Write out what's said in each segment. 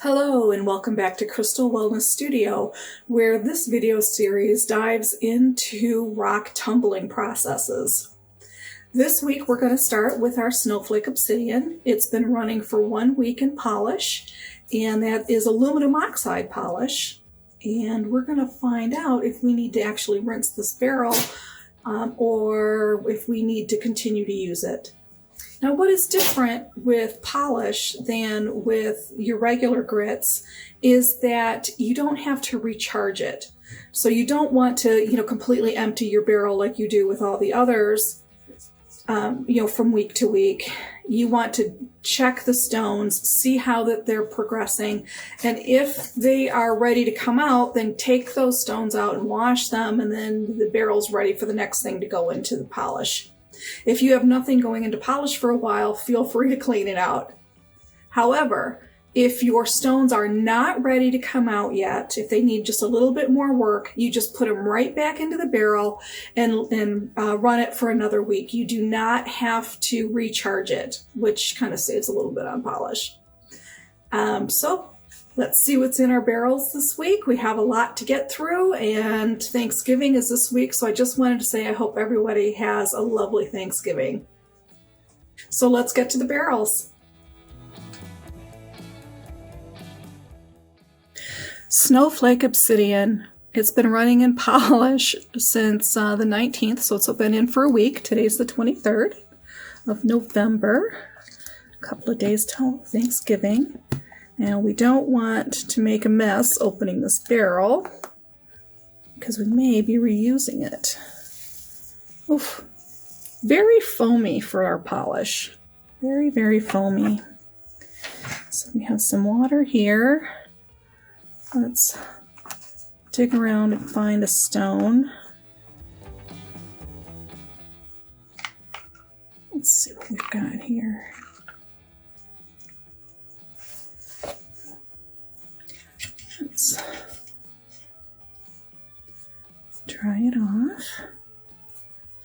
Hello and welcome back to Crystal Wellness Studio, where this video series dives into rock tumbling processes. This week we're going to start with our Snowflake Obsidian. It's been running for 1 week in polish, and that is aluminum oxide polish. And we're going to find out if we need to actually rinse this barrel or if we need to continue to use it. Now, what is different with polish than with your regular grits is that you don't have to recharge it. So you don't want to, completely empty your barrel like you do with all the others, from week to week. You want to check the stones, see how that they're progressing, and if they are ready to come out, then take those stones out and wash them, and then the barrel's ready for the next thing to go into the polish. If you have nothing going into polish for a while, feel free to clean it out. However, if your stones are not ready to come out yet, if they need just a little bit more work, you just put them right back into the barrel and run it for another week. You do not have to recharge it, which kind of saves a little bit on polish. So let's see what's in our barrels this week. We have a lot to get through, and Thanksgiving is this week, so I just wanted to say I hope everybody has a lovely Thanksgiving. So let's get to the barrels. Snowflake Obsidian. It's been running in polish since the 19th, so it's been in for a week. Today's the 23rd of November. A couple of days till Thanksgiving. Now, we don't want to make a mess opening this barrel because we may be reusing it. Oof. Very foamy for our polish. Very, very foamy. So we have some water here. Let's dig around and find a stone. Let's see what we've got here. Let's dry it off,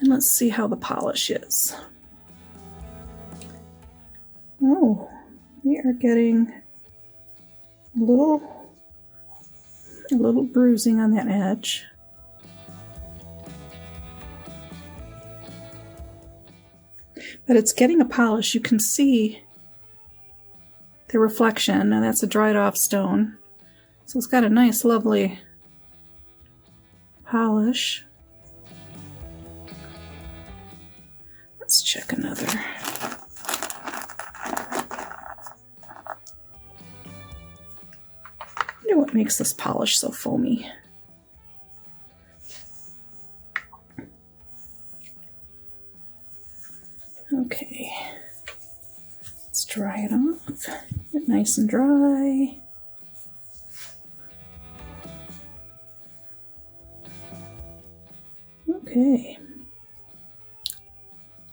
and let's see how the polish is. Oh, we are getting a little bruising on that edge. But it's getting a polish. You can see the reflection, and that's a dried off stone. So it's got a nice, lovely polish. Let's check another. I wonder what makes this polish so foamy. Okay. Let's dry it off. Get it nice and dry. Okay.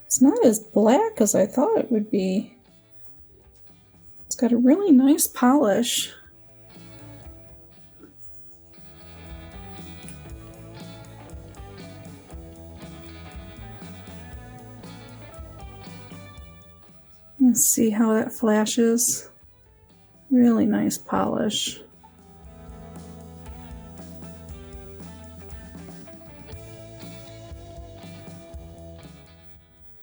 It's not as black as I thought it would be. It's got a really nice polish. Let's see how that flashes. Really nice polish.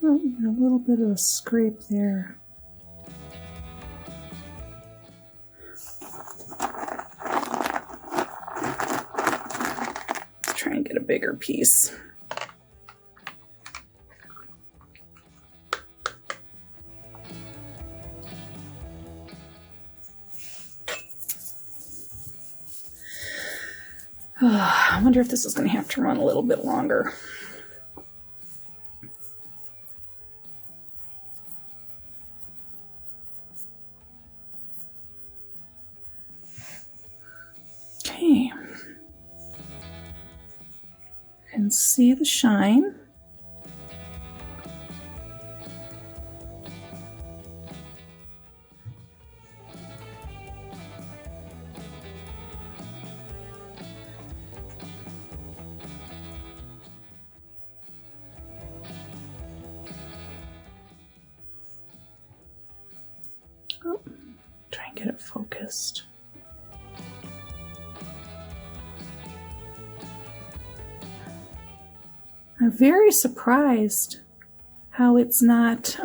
Oh, a little bit of a scrape there. Let's try and get a bigger piece. I wonder if this is going to have to run a little bit longer. Okay. You can see the shine. Oh, try and get it focused. I'm very surprised how it's not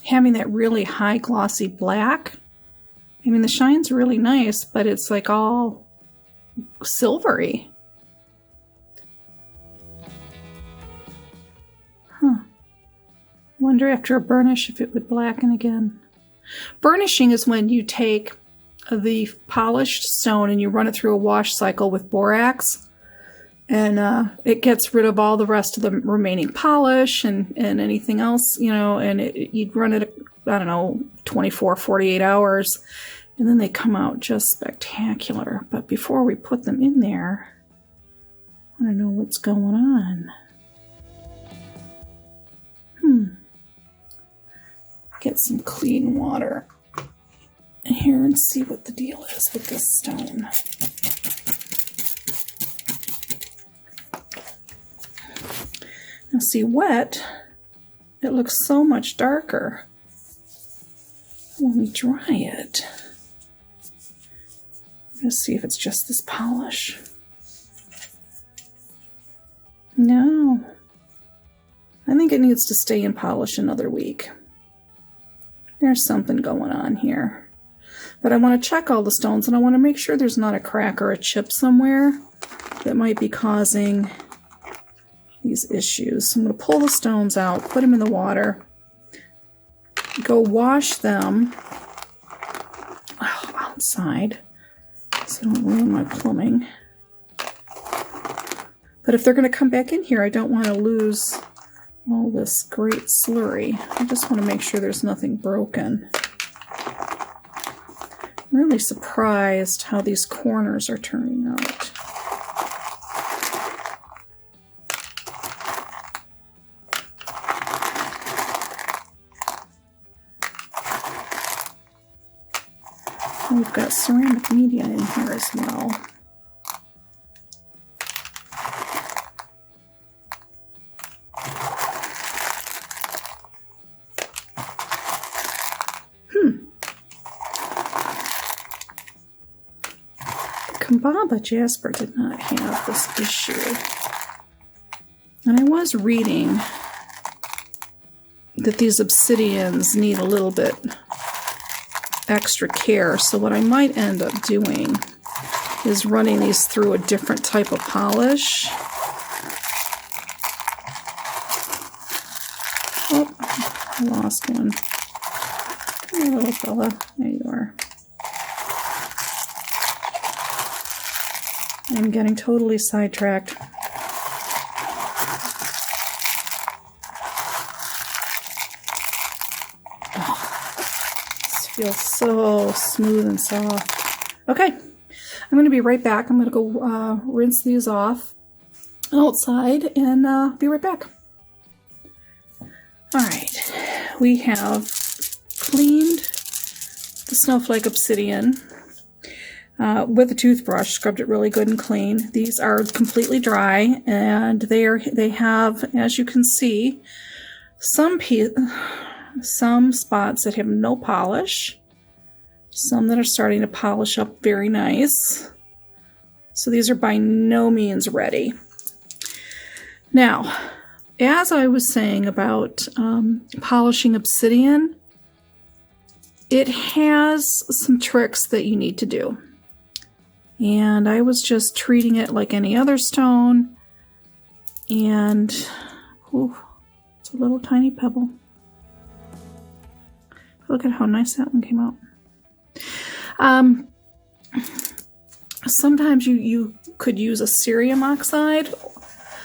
having that really high glossy black. I mean, the shine's really nice, but it's like all silvery. Huh. Wonder after a burnish if it would blacken again. Burnishing is when you take the polished stone and you run it through a wash cycle with borax, and it gets rid of all the rest of the remaining polish and anything else, you know, and you'd run it, I don't know, 24, 48 hours, and then they come out just spectacular. But before we put them in there, I want to know what's going on. Get some clean water in here and see what the deal is with this stone. Now see, wet, it looks so much darker. When we dry it, let's see if it's just this polish. No, I think it needs to stay in polish another week. There's something going on here. But I want to check all the stones, and I want to make sure there's not a crack or a chip somewhere that might be causing these issues. So I'm going to pull the stones out, put them in the water, go wash them outside so I don't ruin my plumbing. But if they're going to come back in here, I don't want to lose all this great slurry. I just want to make sure there's nothing broken. I'm really surprised how these corners are turning out. We've got ceramic media in here as well. Kambaba Jasper did not have this issue. And I was reading that these obsidians need a little bit extra care, so what I might end up doing is running these through a different type of polish. Oh, I lost one. Come here, little fella. There you are. I'm getting totally sidetracked. Feels so smooth and soft. Okay, I'm going to be right back. I'm going to go rinse these off outside and be right back. All right, we have cleaned the Snowflake Obsidian with a toothbrush, scrubbed it really good and clean. These are completely dry, and they have, as you can see, some spots that have no polish, some that are starting to polish up very nice. So these are by no means ready. Now, as I was saying about polishing obsidian, it has some tricks that you need to do. And I was just treating it like any other stone, and it's a little tiny pebble. Look at how nice that one came out. Sometimes you could use a cerium oxide.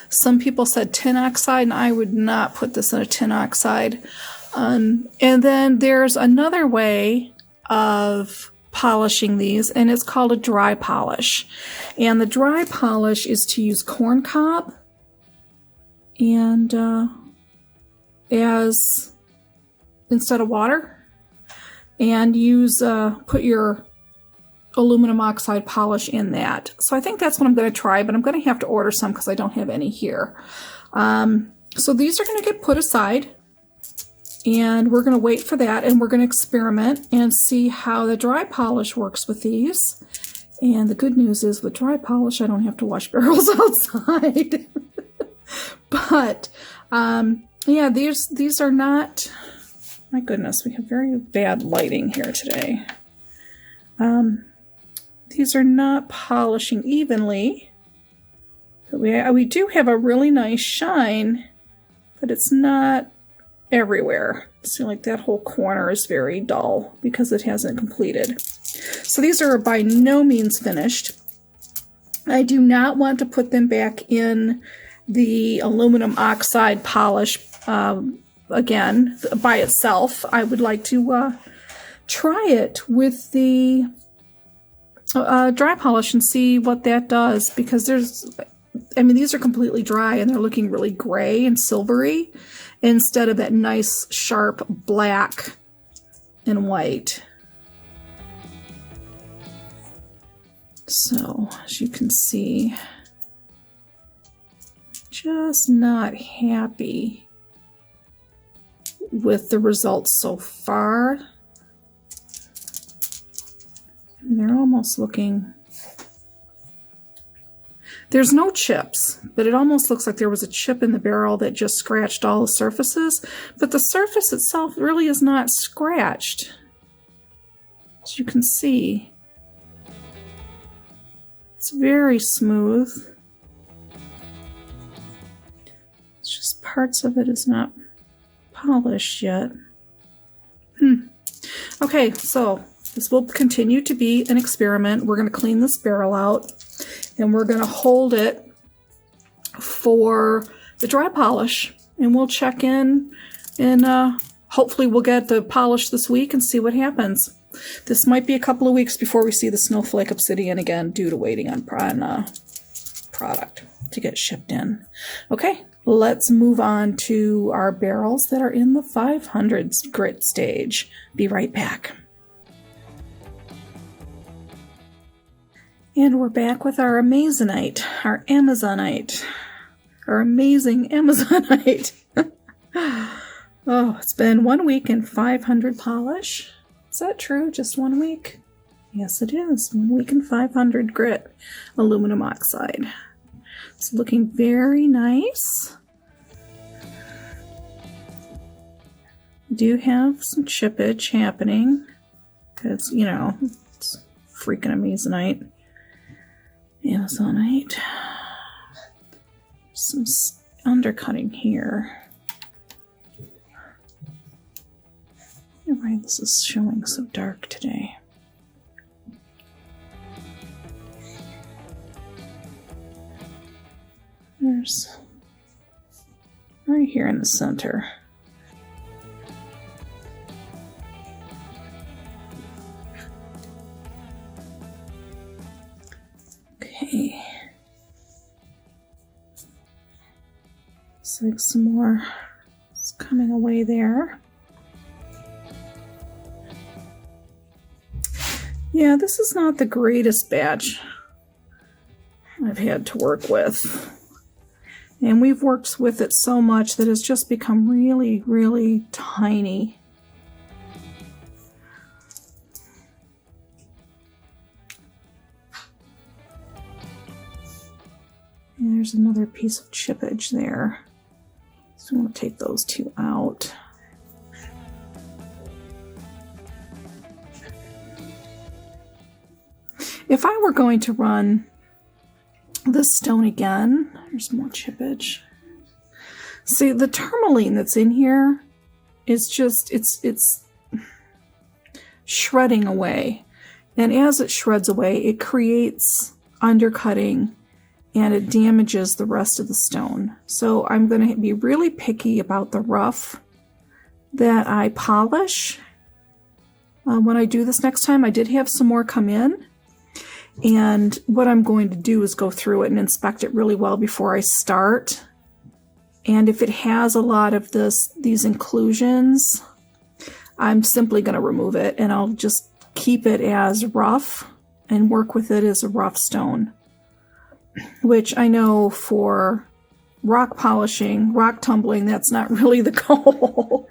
Some people said tin oxide, and I would not put this in a tin oxide. And then there's another way of polishing these, and it's called a dry polish. And the dry polish is to use corn cob and instead of water. And use put your aluminum oxide polish in that. So I think that's what I'm going to try, but I'm going to have to order some because I don't have any here. So these are going to get put aside, and we're going to wait for that, and we're going to experiment and see how the dry polish works with these. And the good news is with dry polish, I don't have to wash barrels outside. But yeah, these are not, my goodness, we have very bad lighting here today. These are not polishing evenly. But we do have a really nice shine, but it's not everywhere. So like that whole corner is very dull because it hasn't completed. So these are by no means finished. I do not want to put them back in the aluminum oxide polish again by itself. I would like to try it with the dry polish and see what that does, because these are completely dry and they're looking really gray and silvery instead of that nice sharp black and white. So as you can see, just not happy with the results so far. They're almost looking, there's no chips, but it almost looks like there was a chip in the barrel that just scratched all the surfaces, but the surface itself really is not scratched. As you can see, it's very smooth. It's just parts of it is not polished yet. Okay, so this will continue to be an experiment. We're going to clean this barrel out and we're going to hold it for the dry polish, and we'll check in and hopefully we'll get the polish this week and see what happens. This might be a couple of weeks before we see the Snowflake Obsidian again due to waiting on product to get shipped in. Okay, let's move on to our barrels that are in the 500 grit stage. Be right back. And we're back with our Amazonite, our Amazonite, our amazing Amazonite. Oh, it's been 1 week and 500 polish. Is that true? Just 1 week? Yes, it is. 1 week and 500 grit aluminum oxide. It's looking very nice. We do have some chippage happening because, you know, it's freaking Amazonite. Amazonite. Some undercutting here. Why this is showing so dark today. There's right here in the center. Okay. Looks like some more is coming away there. Yeah, this is not the greatest batch I've had to work with. And we've worked with it so much that it's just become really, really tiny. And there's another piece of chippage there. So I'm going to take those two out. If I were going to run this stone again, there's more chippage. See, the tourmaline that's in here is just, it's shredding away. And as it shreds away, it creates undercutting and it damages the rest of the stone. So I'm going to be really picky about the rough that I polish. When I do this next time, I did have some more come in. And what I'm going to do is go through it and inspect it really well before I start. And if it has a lot of these inclusions, I'm simply going to remove it and I'll just keep it as rough and work with it as a rough stone. Which I know for rock polishing, rock tumbling, that's not really the goal.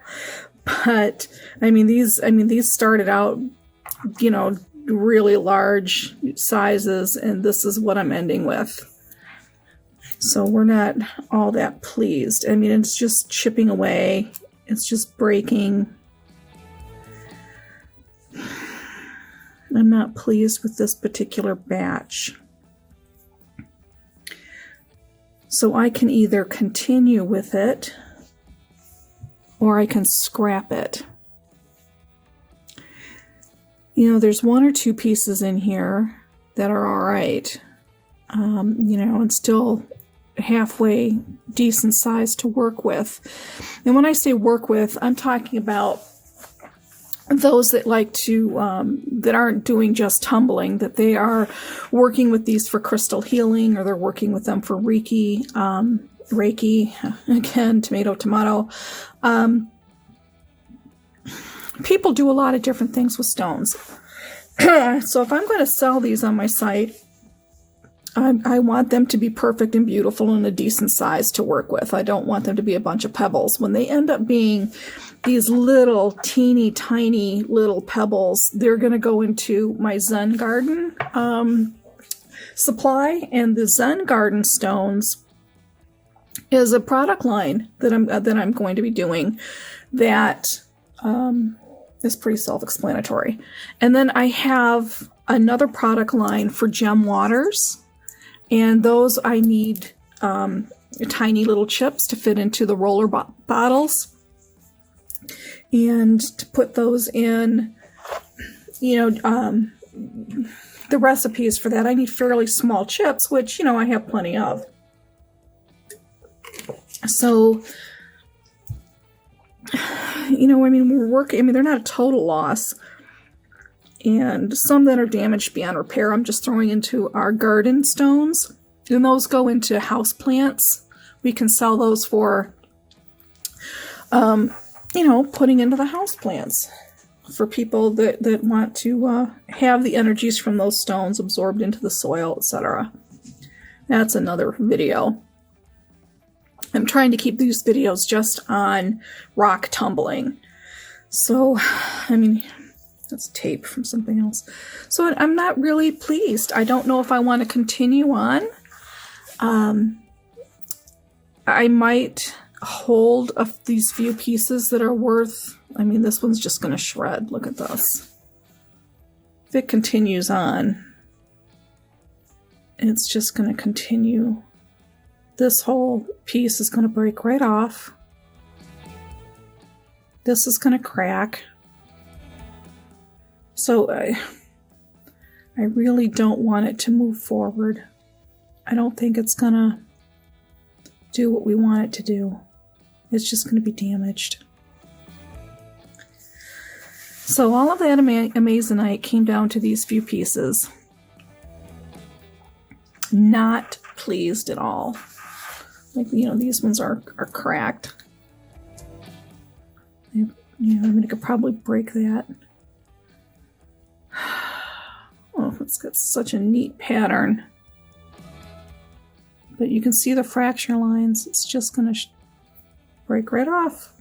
But I mean these started out, you know, really large sizes, and this is what I'm ending with. So we're not all that pleased. I mean, it's just chipping away. It's just breaking. I'm not pleased with this particular batch. So I can either continue with it or I can scrap it. You know, there's 1 or 2 pieces in here that are all right. You know, and still halfway decent size to work with. And when I say work with, I'm talking about those that like to, that aren't doing just tumbling, that they are working with these for crystal healing, or they're working with them for Reiki, again, tomato. People do a lot of different things with stones. So if I'm going to sell these on my site, I want them to be perfect and beautiful and a decent size to work with. I don't want them to be a bunch of pebbles. When they end up being these little teeny tiny little pebbles, they're going to go into my Zen Garden supply. And the Zen Garden stones is a product line that I'm going to be doing that is pretty self-explanatory. And then I have another product line for gem waters. And those I need tiny little chips to fit into the roller bottles. And to put those in, you know, the recipes for that, I need fairly small chips, which, you know, I have plenty of. So, you know, I mean, we're working, I mean, they're not a total loss. And some that are damaged beyond repair, I'm just throwing into our garden stones. And those go into house plants. We can sell those for, you know, putting into the house plants. For people that want to have the energies from those stones absorbed into the soil, etc. That's another video. I'm trying to keep these videos just on rock tumbling. So, I mean, that's tape from something else. So I'm not really pleased. I don't know if I want to continue on. I might hold these few pieces that are worth, I mean, this one's just going to shred. Look at this. If it continues on, it's just going to continue. This whole piece is going to break right off. This is going to crack. So I really don't want it to move forward. I don't think it's gonna do what we want it to do. It's just gonna be damaged. So all of that Amazonite came down to these few pieces. Not pleased at all. Like, you know, these ones are cracked. Yeah, I mean, I could probably break that. Oh, it's got such a neat pattern. But you can see the fracture lines. It's just going to break right off.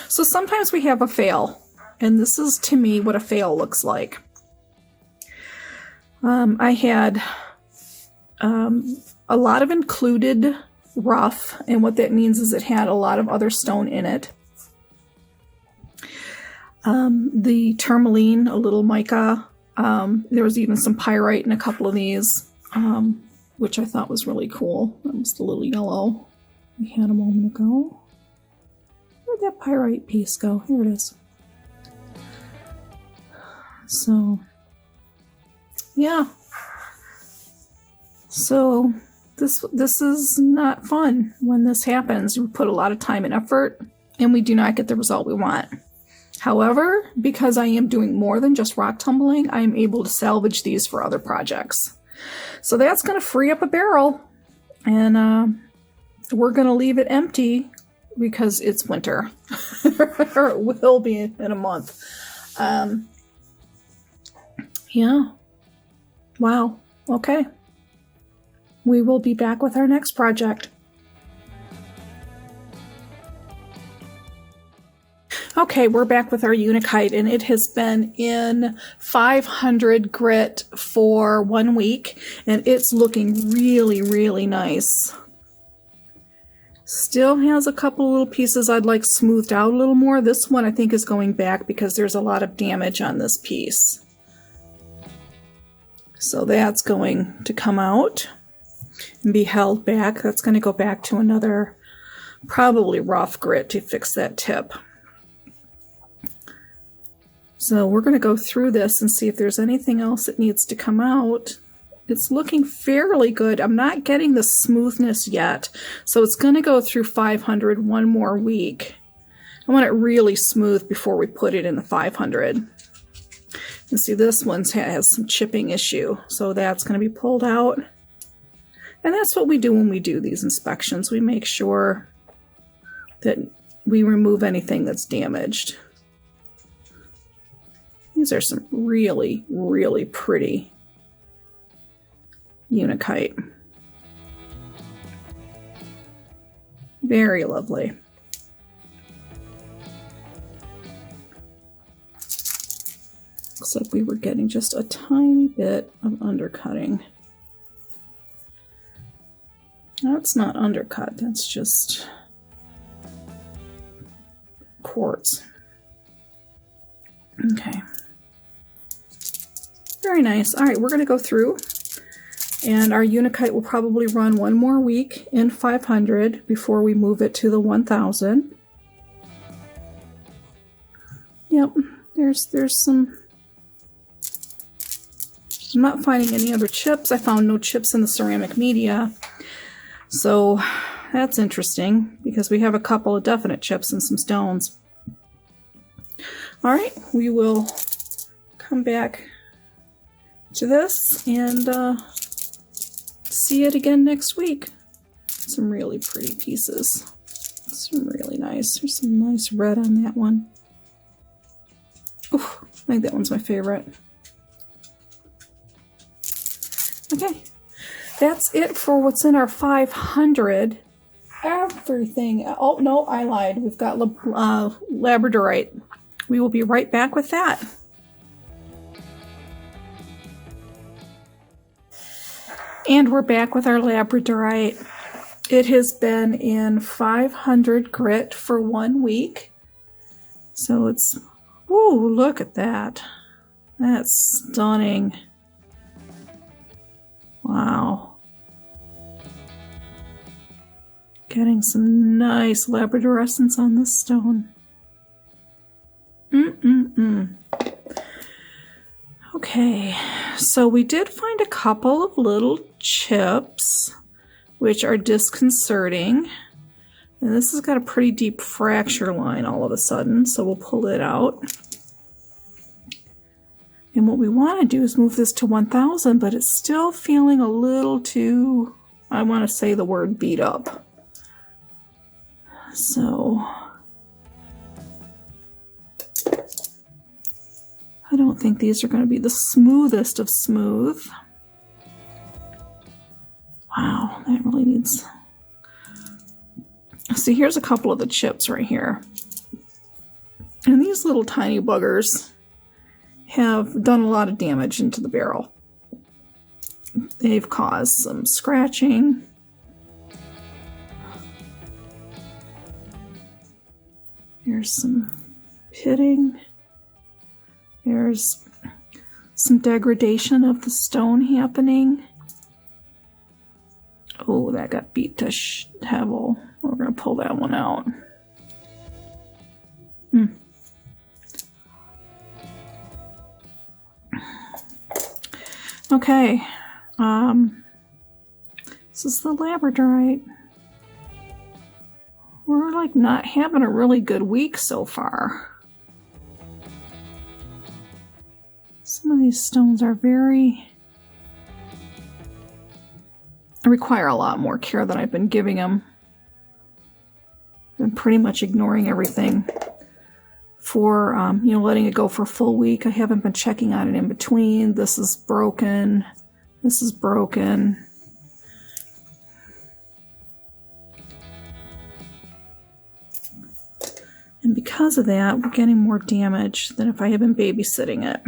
So sometimes we have a fail. And this is, to me, what a fail looks like. I had a lot of included rough. And what that means is it had a lot of other stone in it. The tourmaline, a little mica. There was even some pyrite in a couple of these, which I thought was really cool. That was the little yellow we had a moment ago. Where'd that pyrite piece go? Here it is. So, yeah. So, this is not fun when this happens. We put a lot of time and effort, and we do not get the result we want. However, because I am doing more than just rock tumbling, I am able to salvage these for other projects. So that's going to free up a barrel, and we're going to leave it empty because it's winter, or it will be in a month. Yeah. Wow. Okay. We will be back with our next project. Okay, we're back with our Unakite, and it has been in 500 grit for 1 week, and it's looking really, really nice. Still has a couple little pieces I'd like smoothed out a little more. This one I think is going back because there's a lot of damage on this piece. So that's going to come out and be held back. That's going to go back to another probably rough grit to fix that tip. So we're going to go through this and see if there's anything else that needs to come out. It's looking fairly good. I'm not getting the smoothness yet, so it's going to go through 500 one more week. I want it really smooth before we put it in the 500. And see, this one has some chipping issue, so that's going to be pulled out. And that's what we do when we do these inspections. We make sure that we remove anything that's damaged. These are some really, really pretty Unakite. Very lovely. Looks like we were getting just a tiny bit of undercutting. That's not undercut, that's just quartz. Okay. Very nice. All right, we're going to go through, and our Unakite will probably run one more week in 500 before we move it to the 1000. Yep, there's some... I'm not finding any other chips. I found no chips in the ceramic media. So that's interesting because we have a couple of definite chips and some stones. All right, we will come back to this and see it again next week. Some really pretty pieces. Some really nice. There's some nice red on that one. Ooh, I think that one's my favorite. Okay, that's it for what's in our 500. Everything. Oh, no, I lied. We've got Labradorite. We will be right back with that. And we're back with our Labradorite. It has been in 500 grit for 1 week. So it's, whoa, look at that. That's stunning. Wow. Getting some nice labradorescence on this stone. Okay, so we did find a couple of little chips, which are disconcerting. And this has got a pretty deep fracture line all of a sudden, so we'll pull it out. And what we want to do is move this to 1000, but it's still feeling a little too, I want to say the word beat up. So I don't think these are going to be the smoothest of smooth. Wow, that really needs... See, here's a couple of the chips right here. And these little tiny buggers have done a lot of damage into the barrel. They've caused some scratching. There's some pitting. There's some degradation of the stone happening. Oh, that got beat to hevel. We're going to pull that one out. Okay, this is the Labradorite. We're like not having a really good week so far. Some of these stones are require a lot more care than I've been giving them. I've been pretty much ignoring everything for, letting it go for a full week. I haven't been checking on it in between. This is broken. This is broken. And because of that, we're getting more damage than if I had been babysitting it.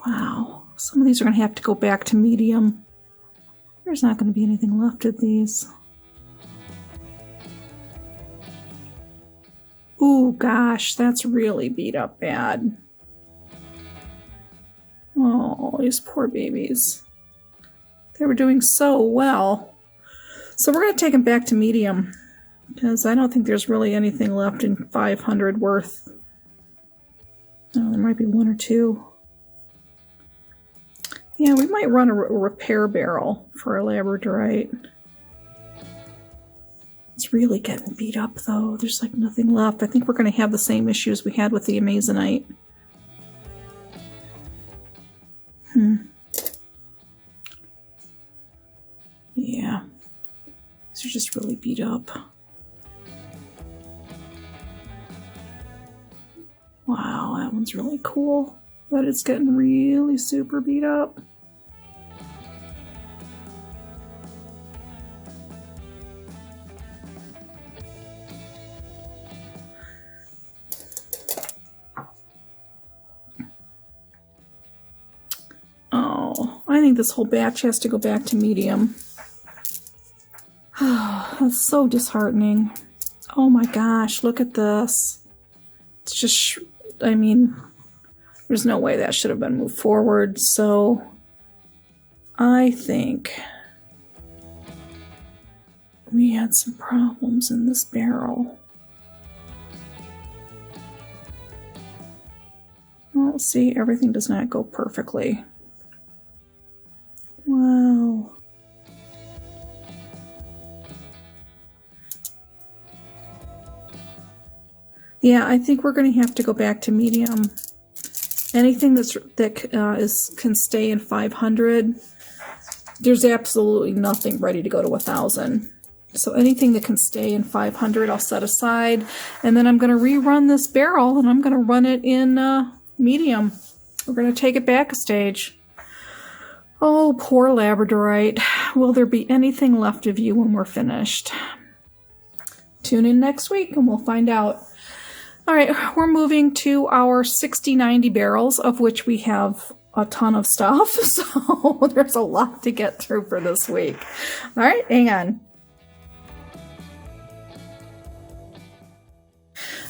Wow. Some of these are going to have to go back to medium. There's not going to be anything left of these. Ooh, gosh, that's really beat up bad. Oh, these poor babies. They were doing so well. So we're going to take them back to medium, because I don't think there's really anything left in 500 worth. Oh, there might be one or two. Yeah, we might run a repair barrel for a Labradorite. It's really getting beat up, though. There's like nothing left. I think we're going to have the same issues we had with the Amazonite. Yeah. These are just really beat up. Wow, that one's really cool. But it's getting really super beat up. Oh, I think this whole batch has to go back to medium. That's so disheartening. Oh my gosh, look at this. It's just, I mean, there's no way that should have been moved forward, so I think we had some problems in this barrel. Well, see, everything does not go perfectly. Wow. Yeah, I think we're going to have to go back to medium. Anything that can stay in 500, there's absolutely nothing ready to go to 1,000. So anything that can stay in 500, I'll set aside. And then I'm going to rerun this barrel, and I'm going to run it in medium. We're going to take it back a stage. Oh, poor Labradorite. Will there be anything left of you when we're finished? Tune in next week, and we'll find out. All right, we're moving to our 60-90 barrels, of which we have a ton of stuff, so there's a lot to get through for this week. All right, hang on.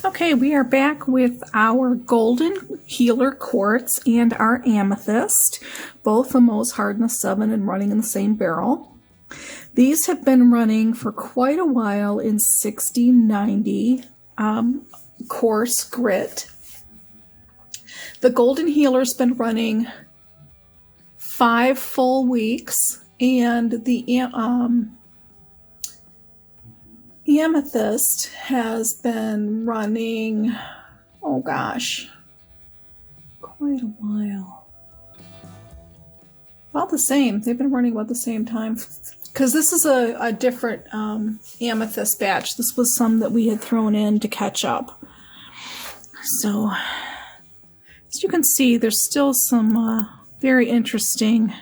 Okay, we are back with our Golden Healer Quartz and our Amethyst, both the MOHS Hardness 7 and running in the same barrel. These have been running for quite a while in 60-90 coarse grit. The Golden Healer's been running 5 full weeks, and the Amethyst has been running, oh gosh, quite a while. About the same. They've been running about the same time. Because this is a different Amethyst batch. This was some that we had thrown in to catch up. So, as you can see, there's still some very interesting...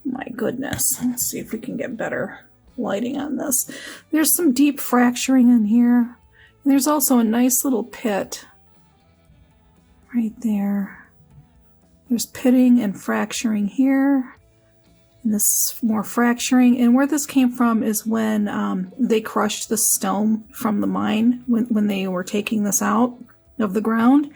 My goodness. Let's see if we can get better lighting on this. There's some deep fracturing in here. And there's also a nice little pit right there. There's pitting and fracturing here. And this is more fracturing. And where this came from is when they crushed the stone from the mine, when they were taking this out of the ground.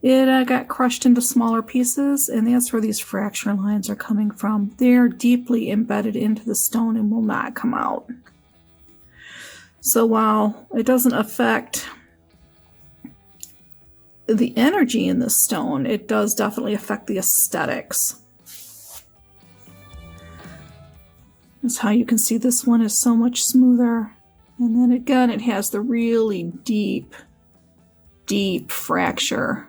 It got crushed into smaller pieces, and that's where these fracture lines are coming from. They're deeply embedded into the stone and will not come out. So while it doesn't affect the energy in the stone, it does definitely affect the aesthetics. That's how you can see this one is so much smoother. And then again, it has the really deep fracture.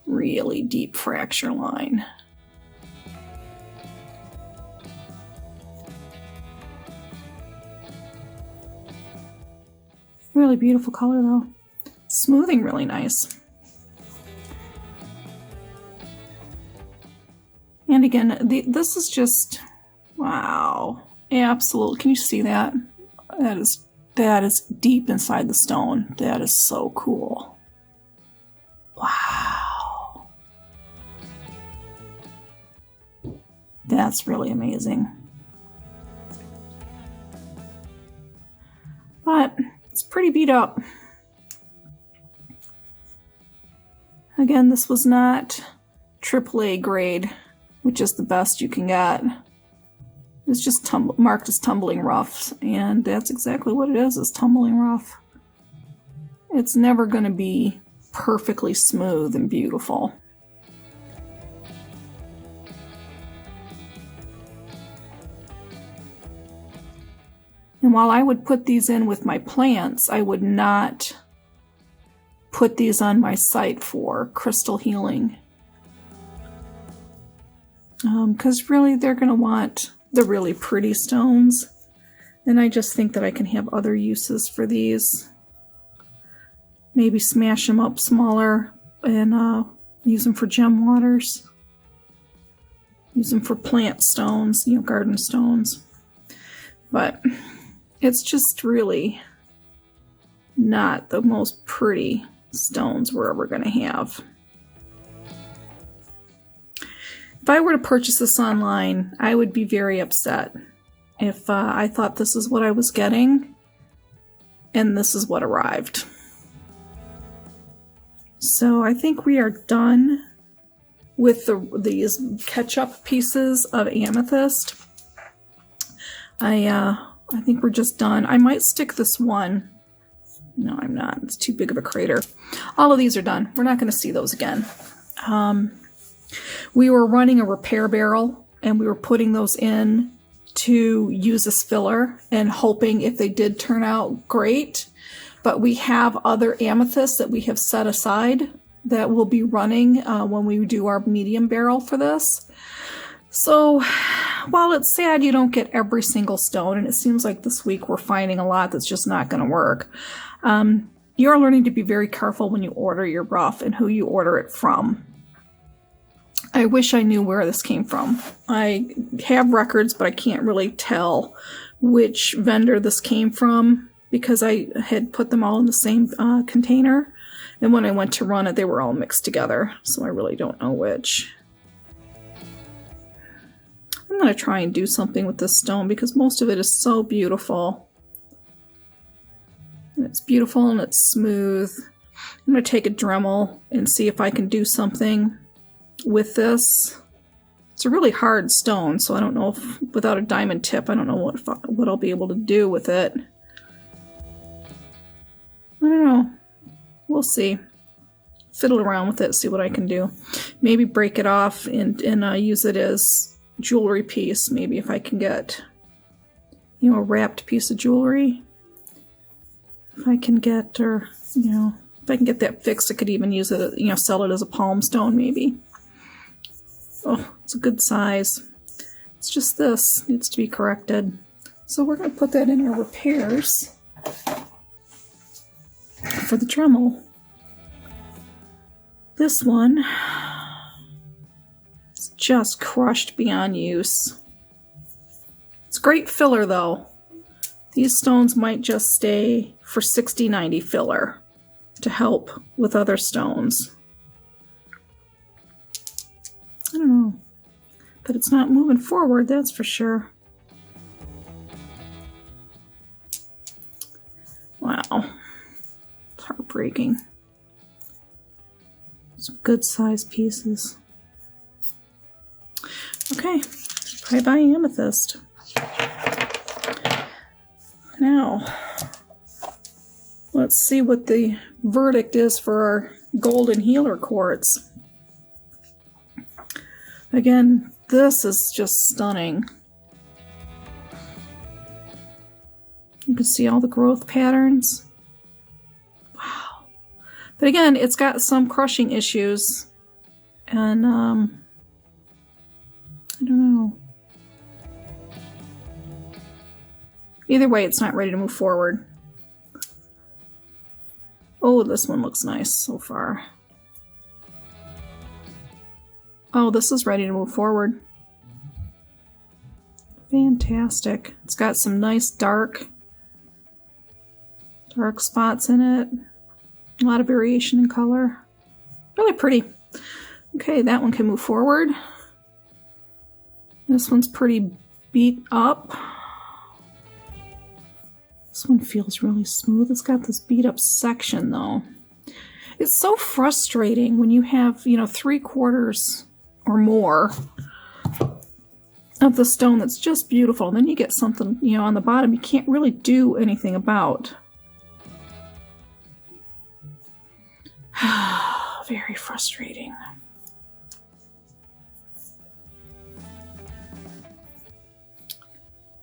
Really deep fracture line. Really beautiful color though. Smoothing really nice. And again, this is just, wow. Absolute. Can you see that? That is deep inside the stone. That is so cool. Wow. That's really amazing. But it's pretty beat up. Again, this was not AAA grade, which is the best you can get. It's just marked as tumbling rough, and that's exactly what it is tumbling rough. It's never going to be perfectly smooth and beautiful. And while I would put these in with my plants, I would not put these on my site for crystal healing. Because really they're going to want the really pretty stones. And I just think that I can have other uses for these. Maybe smash them up smaller and use them for gem waters. Use them for plant stones, you know, garden stones. But it's just really not the most pretty stones we're ever going to have. If I were to purchase this online, I would be very upset if I thought this is what I was getting and this is what arrived. So I think we are done with these catch-up pieces of amethyst. I think we're just done. I might stick this one. No, I'm not. It's too big of a crater. All of these are done. We're not going to see those again. We were running a repair barrel, and we were putting those in to use as filler and hoping if they did turn out great. But we have other amethysts that we have set aside that will be running when we do our medium barrel for this. So while it's sad you don't get every single stone, and it seems like this week we're finding a lot that's just not going to work, you're learning to be very careful when you order your rough and who you order it from. I wish I knew where this came from. I have records, but I can't really tell which vendor this came from because I had put them all in the same container. And when I went to run it, they were all mixed together. So I really don't know which. I'm going to try and do something with this stone because most of it is so beautiful. And it's beautiful and it's smooth. I'm going to take a Dremel and see if I can do something with this. It's a really hard stone, so I don't know if without a diamond tip, I don't know what I'll be able to do with it. I don't know. We'll see. Fiddle around with it, see what I can do. Maybe break it off and use it as jewelry piece. Maybe if I can get, you know, a wrapped piece of jewelry. If I can get, or, you know, if I can get that fixed, I could even use it, you know, sell it as a palm stone maybe. Oh, it's a good size. It's just this needs to be corrected. So we're going to put that in our repairs for the Dremel. This one is just crushed beyond use. It's great filler though. These stones might just stay for 60-90 filler to help with other stones. I don't know, but it's not moving forward, that's for sure. Wow, it's heartbreaking. Some good sized pieces. Okay, bye-bye amethyst. Now, let's see what the verdict is for our golden healer quartz. Again, this is just stunning. You can see all the growth patterns. Wow. But again, it's got some crushing issues. And, I don't know. Either way, it's not ready to move forward. Oh, this one looks nice so far. Oh, this is ready to move forward. Fantastic. It's got some nice dark spots in it. A lot of variation in color. Really pretty. Okay, that one can move forward. This one's pretty beat up. This one feels really smooth. It's got this beat up section though. It's so frustrating when you have, 3/4 or more of the stone that's just beautiful. And then you get something, on the bottom you can't really do anything about. Very frustrating.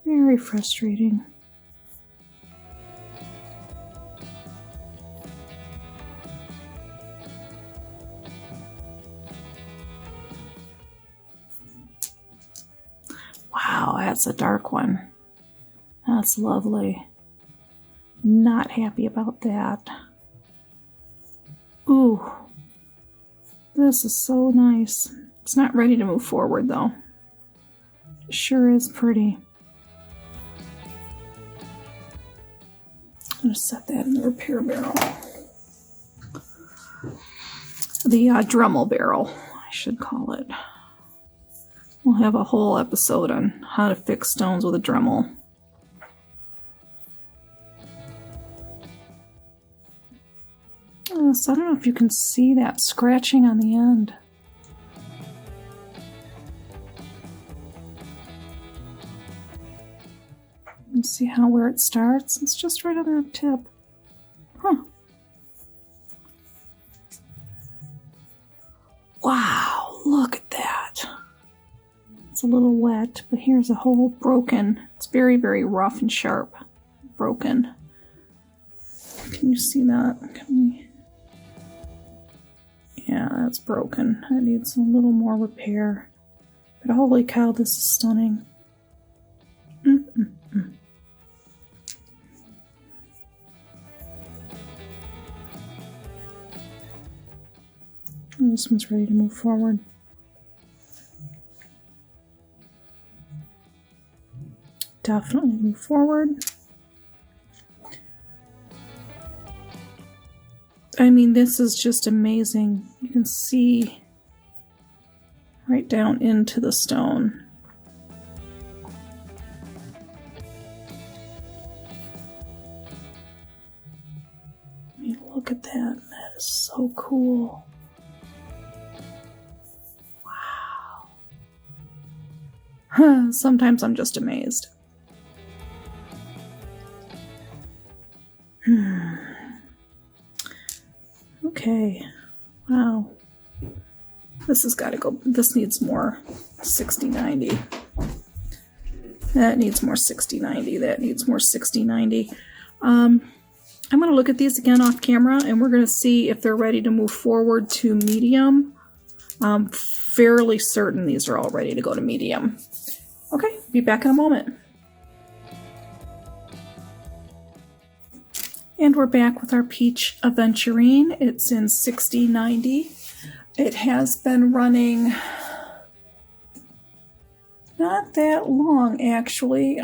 Very frustrating. Wow, that's a dark one. That's lovely. Not happy about that. Ooh, this is so nice. It's not ready to move forward though. It sure is pretty. I'm going to set that in the repair barrel. The Dremel barrel, I should call it. We'll have a whole episode on how to fix stones with a Dremel. So I don't know if you can see that scratching on the end. Let's see where it starts. It's just right on the tip. Huh. Wow, look at that. It's a little wet, but here's a whole broken. It's very, very rough and sharp. Broken. Can you see that? Yeah, that's broken. It needs a little more repair. But holy cow, this is stunning. This one's ready to move forward. Definitely move forward. I mean, this is just amazing. You can see right down into the stone. I mean, look at that. That is so cool. Wow. Sometimes I'm just amazed. Okay. Wow. This has got to go. This needs more 60-90. That needs more 60-90. That needs more 60-90. I'm going to look at these again off camera and we're going to see if they're ready to move forward to medium. I'm fairly certain these are all ready to go to medium. Okay, be back in a moment. And we're back with our peach Aventurine. It's in 60-90. It has been running not that long, actually.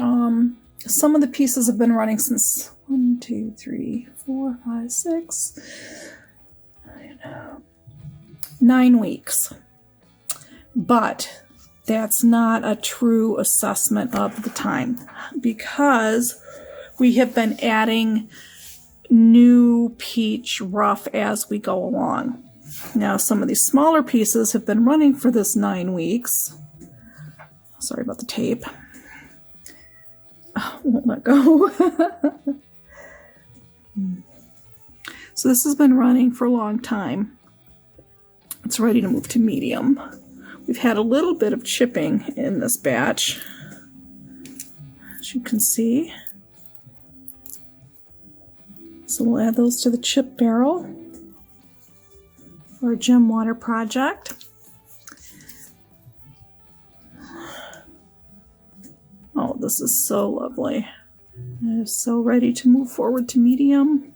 Some of the pieces have been running since 1, 2, 3, 4, 5, 6, 9 weeks. But that's not a true assessment of the time because we have been adding new peach rough as we go along. Now some of these smaller pieces have been running for this 9 weeks. Sorry about the tape. Oh, won't let go. So this has been running for a long time. It's ready to move to medium. We've had a little bit of chipping in this batch, as you can see. So we'll add those to the chip barrel for a gem water project. Oh, this is so lovely. It is so ready to move forward to medium.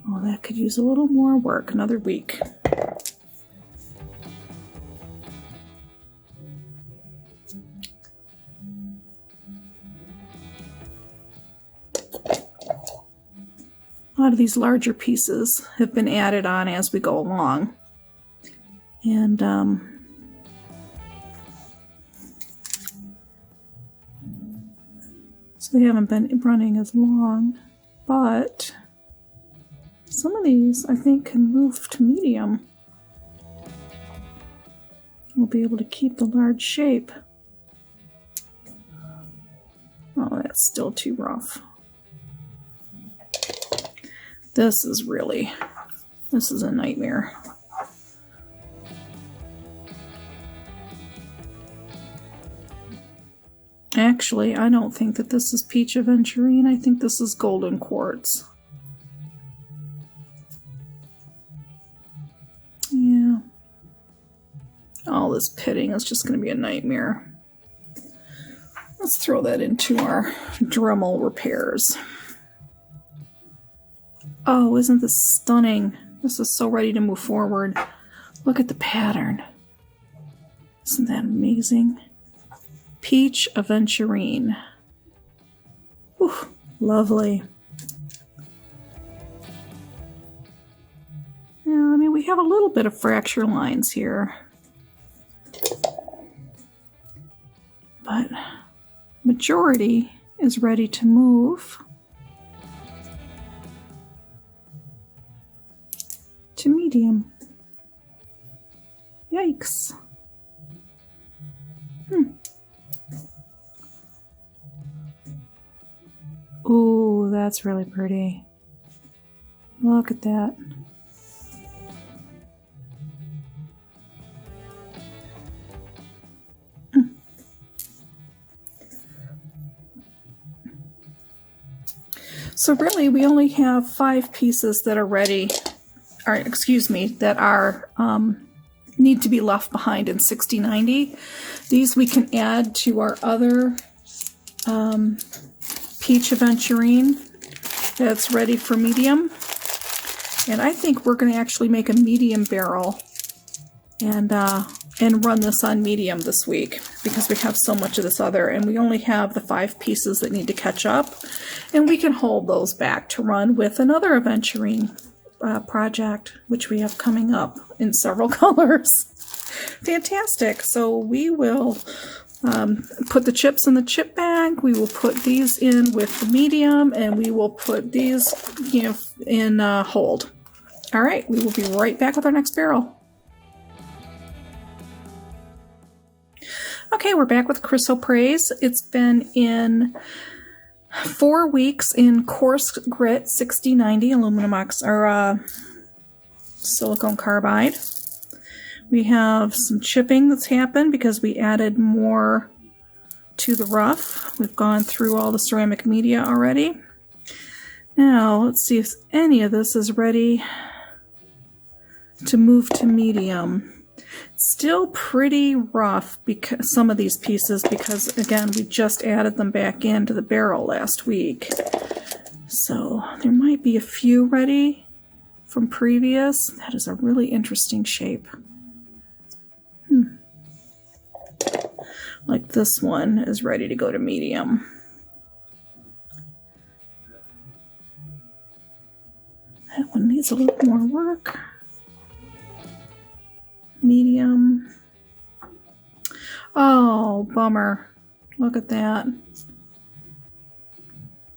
Oh, that could use a little more work, another week. lot of these larger pieces have been added on as we go along. And so they haven't been running as long, but some of these I think can move to medium. We'll be able to keep the large shape. Oh, that's still too rough. This is a nightmare. Actually, I don't think that this is peach aventurine. I think this is golden quartz. Yeah. All this pitting is just going to be a nightmare. Let's throw that into our Dremel repairs. Oh, isn't this stunning? This is so ready to move forward. Look at the pattern. Isn't that amazing? Peach aventurine. Ooh, lovely. Yeah, I mean, we have a little bit of fracture lines here. But majority is ready to move to medium. Yikes. Ooh, that's really pretty. Look at that. So really, we only have 5 pieces that are ready, or excuse me, that are need to be left behind in 6090. These we can add to our other peach aventurine that's ready for medium. And I think we're going to actually make a medium barrel and run this on medium this week because we have so much of this other, and we only have the 5 pieces that need to catch up, and we can hold those back to run with another aventurine project, which we have coming up in several colors. Fantastic. So we will put the chips in the chip bag. We will put these in with the medium, and we will put these, in hold. All right, we will be right back with our next barrel. Okay, we're back with Chrysoprase. It's been in 4 weeks in Coarse Grit 6090 aluminum or silicone carbide. We have some chipping that's happened because we added more to the rough. We've gone through all the ceramic media already. Now, let's see if any of this is ready to move to medium. Still pretty rough, because some of these pieces, because again, we just added them back into the barrel last week. So there might be a few ready from previous. That is a really interesting shape. Like this one is ready to go to medium. That one needs a little more work. Medium. Oh, bummer. Look at that.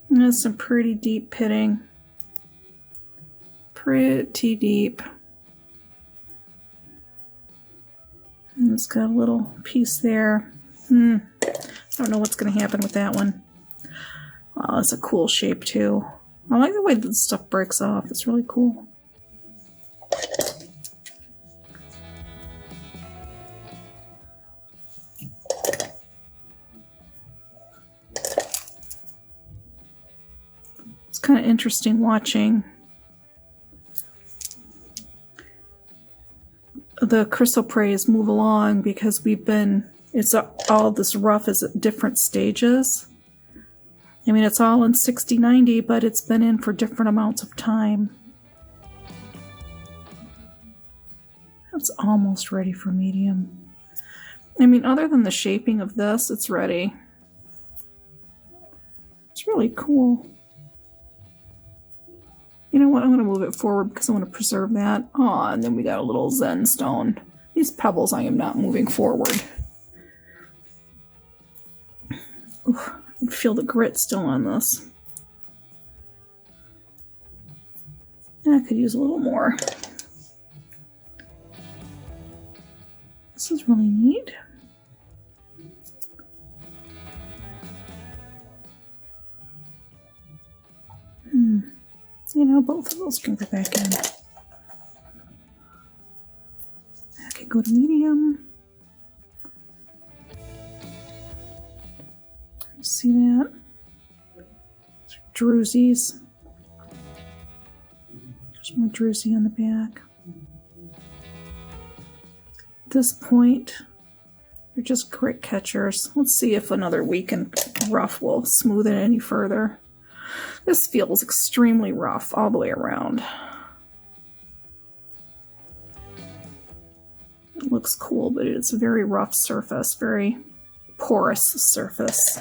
That's some pretty deep pitting. Pretty deep. And it's got a little piece there. I don't know what's going to happen with that one. Wow, that's a cool shape too. I like the way this stuff breaks off. It's really cool. It's kind of interesting watching the Chrysoprase move along, because it's all this rough is at different stages. I mean, it's all in 6090, but it's been in for different amounts of time. It's almost ready for medium. I mean, other than the shaping of this, it's ready. It's really cool. You know what? I'm going to move it forward because I want to preserve that. Oh, and then we got a little Zen stone. These pebbles I am not moving forward. Ooh, I can feel the grit still on this. And I could use a little more. This is really neat. You know, both of those can go back in. I can go to medium. See that? Drusies. There's more druzy on the back. At this point, they're just grit catchers. Let's see if another week in rough will smooth it any further. This feels extremely rough all the way around. It looks cool, but it's a very rough surface, very porous surface.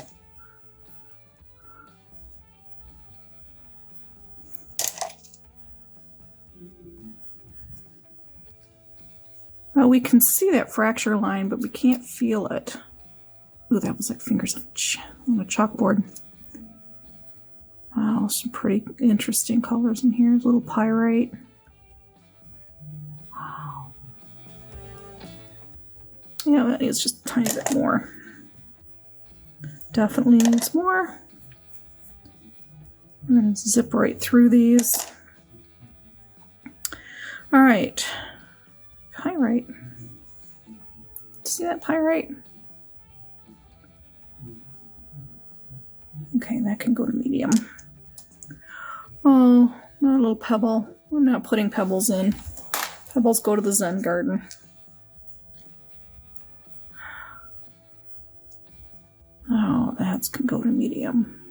Well, we can see that fracture line, but we can't feel it. Ooh, that was like fingers on a chalkboard. Wow, some pretty interesting colors in here. There's a little pyrite. Wow. Yeah, that needs just a tiny bit more. Definitely needs more. We're going to zip right through these. All right. Pyrite. See that pyrite? Okay, that can go to medium. Oh, not a little pebble. I'm not putting pebbles in. Pebbles go to the Zen garden. Oh, that can go to medium.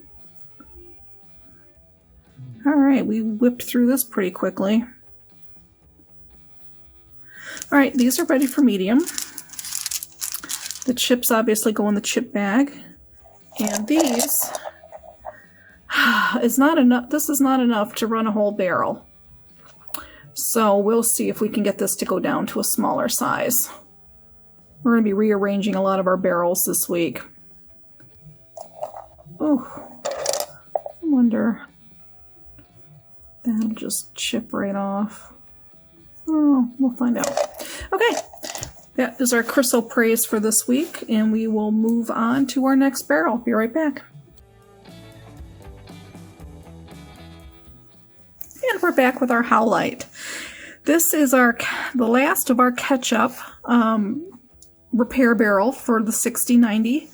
All right, we whipped through this pretty quickly. All right, these are ready for medium. The chips obviously go in the chip bag. And these is not enough. This is not enough to run a whole barrel. So we'll see if we can get this to go down to a smaller size. We're going to be rearranging a lot of our barrels this week. Oh, I wonder. That'll just chip right off. Oh, we'll find out. Okay, that is our Chrysoprase for this week, and we will move on to our next barrel. Be right back. And we're back with our Howlite. This is the last of our catch-up repair barrel for the 6090,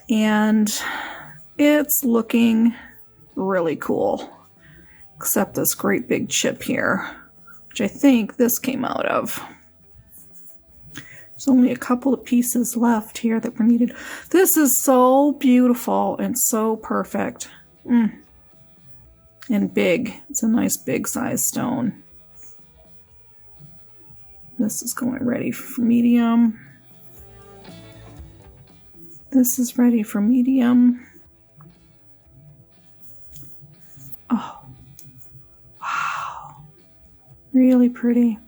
and it's looking really cool, except this great big chip here, which I think this came out of. There's only a couple of pieces left here that were needed. This is so beautiful and so perfect. And big. It's a nice big size stone. This is going ready for medium. This is ready for medium. Oh, wow. Really pretty.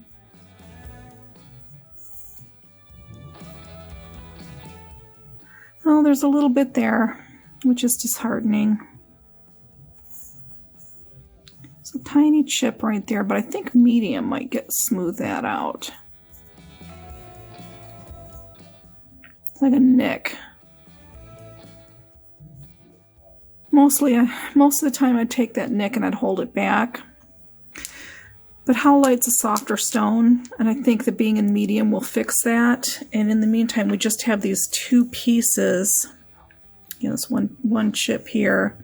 Oh, there's a little bit there, which is disheartening. It's a tiny chip right there, but I think medium might smooth that out. It's like a nick. Most of the time I'd take that nick and I'd hold it back. But Howlite's a softer stone, and I think that being in medium will fix that. And in the meantime, we just have these two pieces. You know, this one chip here.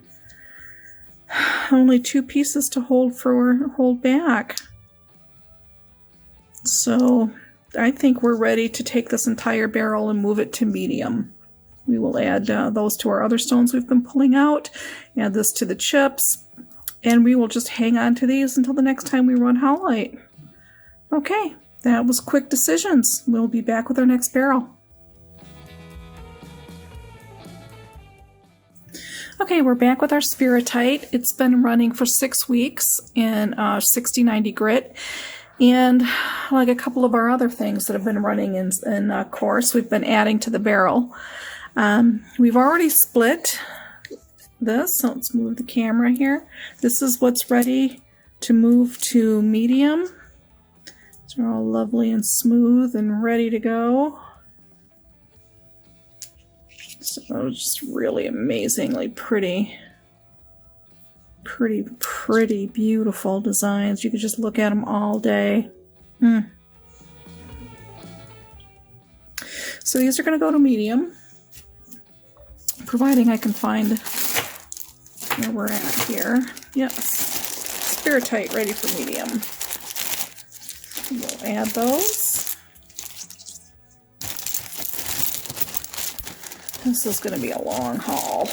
Only two pieces to hold back. So I think we're ready to take this entire barrel and move it to medium. We will add those to our other stones we've been pulling out, add this to the chips, and we will just hang on to these until the next time we run Howlite. Okay, that was quick decisions. We'll be back with our next barrel. Okay, we're back with our Spiritite. It's been running for 6 weeks in 6090 grit. And like a couple of our other things that have been running in Coarse, we've been adding to the barrel. We've already split this, so let's move the camera here. This is what's ready to move to medium. They're all lovely and smooth and ready to go. So just really amazingly pretty, beautiful designs. You could just look at them all day. So these are going to go to medium, providing I can find where we're at here. Yes, Spiritite ready for medium. We'll add those. This is going to be a long haul.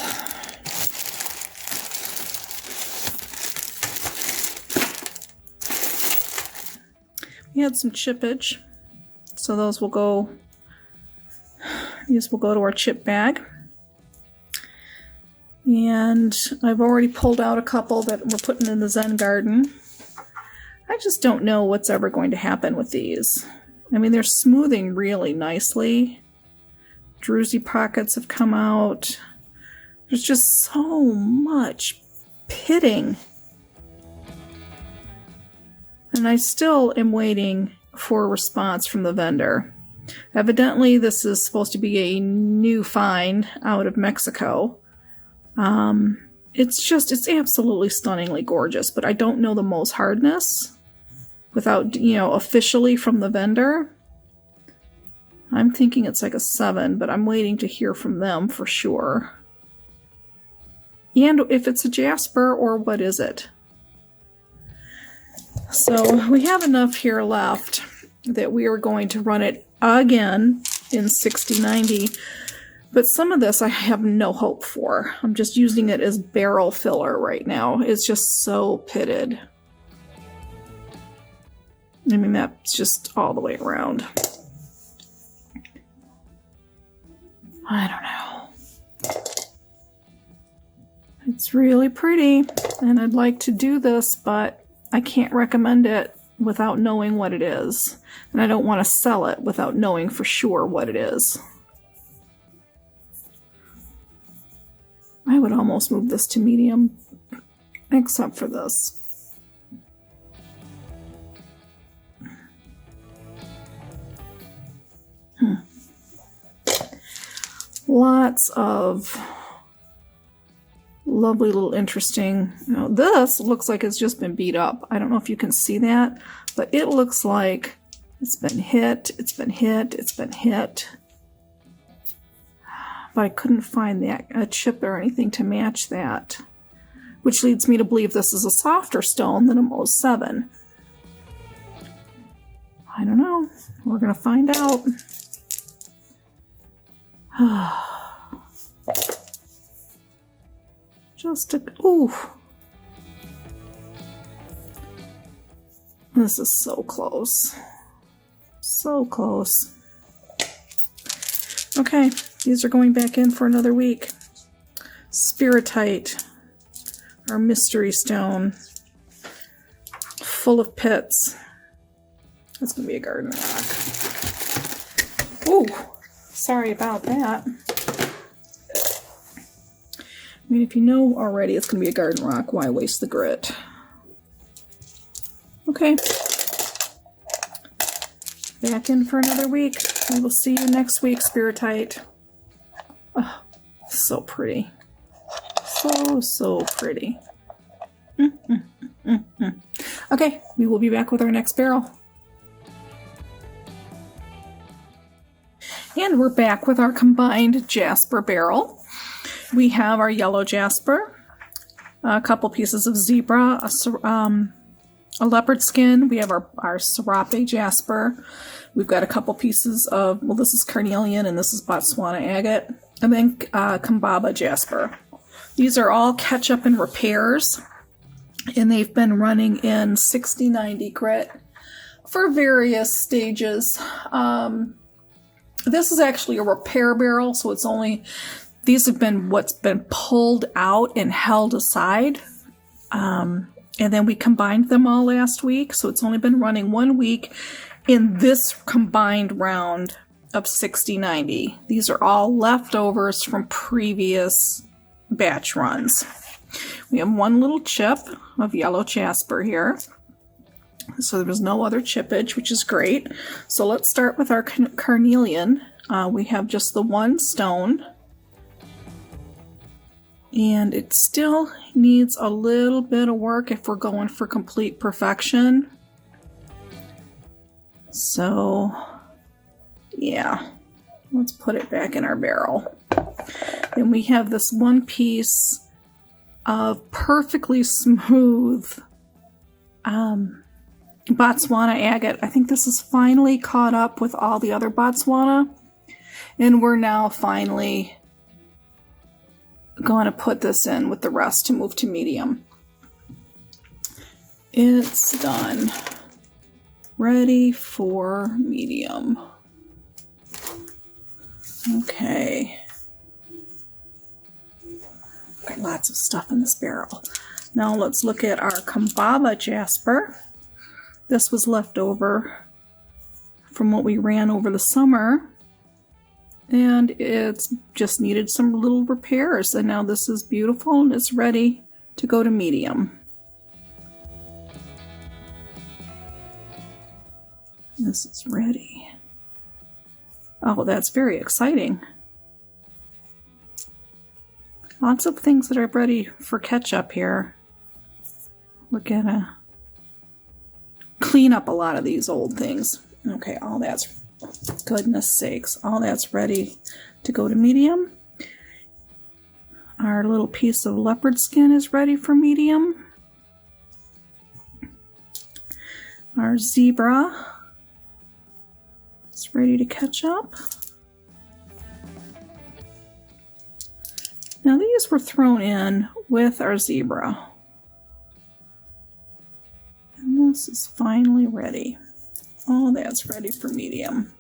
We had some chippage, so those will go. These will go to our chip bag. And I've already pulled out a couple that we're putting in the Zen garden. I just don't know what's ever going to happen with these. I mean, they're smoothing really nicely. Druzy pockets have come out. There's just so much pitting. And I still am waiting for a response from the vendor. Evidently, this is supposed to be a new find out of Mexico. It's absolutely stunningly gorgeous, but I don't know the MOHS hardness without, officially from the vendor. I'm thinking it's like a 7, but I'm waiting to hear from them for sure. And if it's a Jasper, or what is it? So we have enough here left that we are going to run it again in 6090. But some of this I have no hope for. I'm just using it as barrel filler right now. It's just so pitted. I mean, that's just all the way around. I don't know. It's really pretty, and I'd like to do this, but I can't recommend it without knowing what it is. And I don't want to sell it without knowing for sure what it is. I would almost move this to medium, except for this. Lots of lovely little interesting, this looks like it's just been beat up. I don't know if you can see that, but it looks like it's been hit, it's been hit, it's been hit. But I couldn't find a chip or anything to match that, which leads me to believe this is a softer stone than a MOHS 7. I don't know. We're going to find out. Ooh. This is so close. So close. Okay, these are going back in for another week. Spiritite, our mystery stone, full of pits. That's going to be a garden rock. Ooh, sorry about that. I mean, if you know already it's going to be a garden rock, why waste the grit? Okay. Back in for another week. We will see you next week, Spiritite. Oh, so pretty. So pretty. Okay, we will be back with our next barrel. And we're back with our combined Jasper barrel. We have our yellow Jasper, a couple pieces of zebra, a leopard skin. We have our Serape Jasper. We've got a couple pieces of, well, this is carnelian and this is Botswana agate. And then Kambaba Jasper. These are all catch-up and repairs. And they've been running in 6090 grit for various stages. This is actually a repair barrel, so it's only these have been what's been pulled out and held aside. And then we combined them all last week. So it's only been running 1 week in this combined round of 60/90. These are all leftovers from previous batch runs. We have one little chip of yellow Jasper here. So there was no other chippage, which is great. So let's start with our carnelian. We have just the one stone. And it still needs a little bit of work if we're going for complete perfection. So, yeah, let's put it back in our barrel. Then we have this one piece of perfectly smooth Botswana agate. I think this is finally caught up with all the other Botswana. And we're now finally going to put this in with the rest to move to medium. It's done. Ready for medium. Okay. Got lots of stuff in this barrel. Now let's look at our Kambaba Jasper. This was left over from what we ran over the summer. And it's just needed some little repairs. And now this is beautiful and it's ready to go to medium. This is ready. Oh, that's very exciting. Lots of things that are ready for catch-up here. We're gonna clean up a lot of these old things. Okay, all that's, goodness sakes, all that's ready to go to medium. Our little piece of leopard skin is ready for medium. Our zebra is ready to catch up. Now these were thrown in with our zebra. And this is finally ready. Oh, that's ready for medium.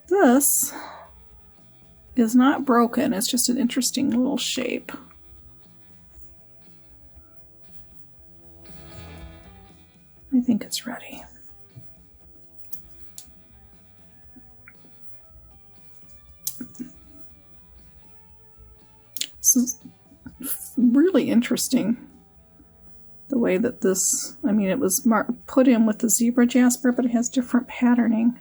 This is not broken, it's just an interesting little shape. I think it's ready. This is really interesting. The way that this, I mean, it was put in with the zebra Jasper, but it has different patterning.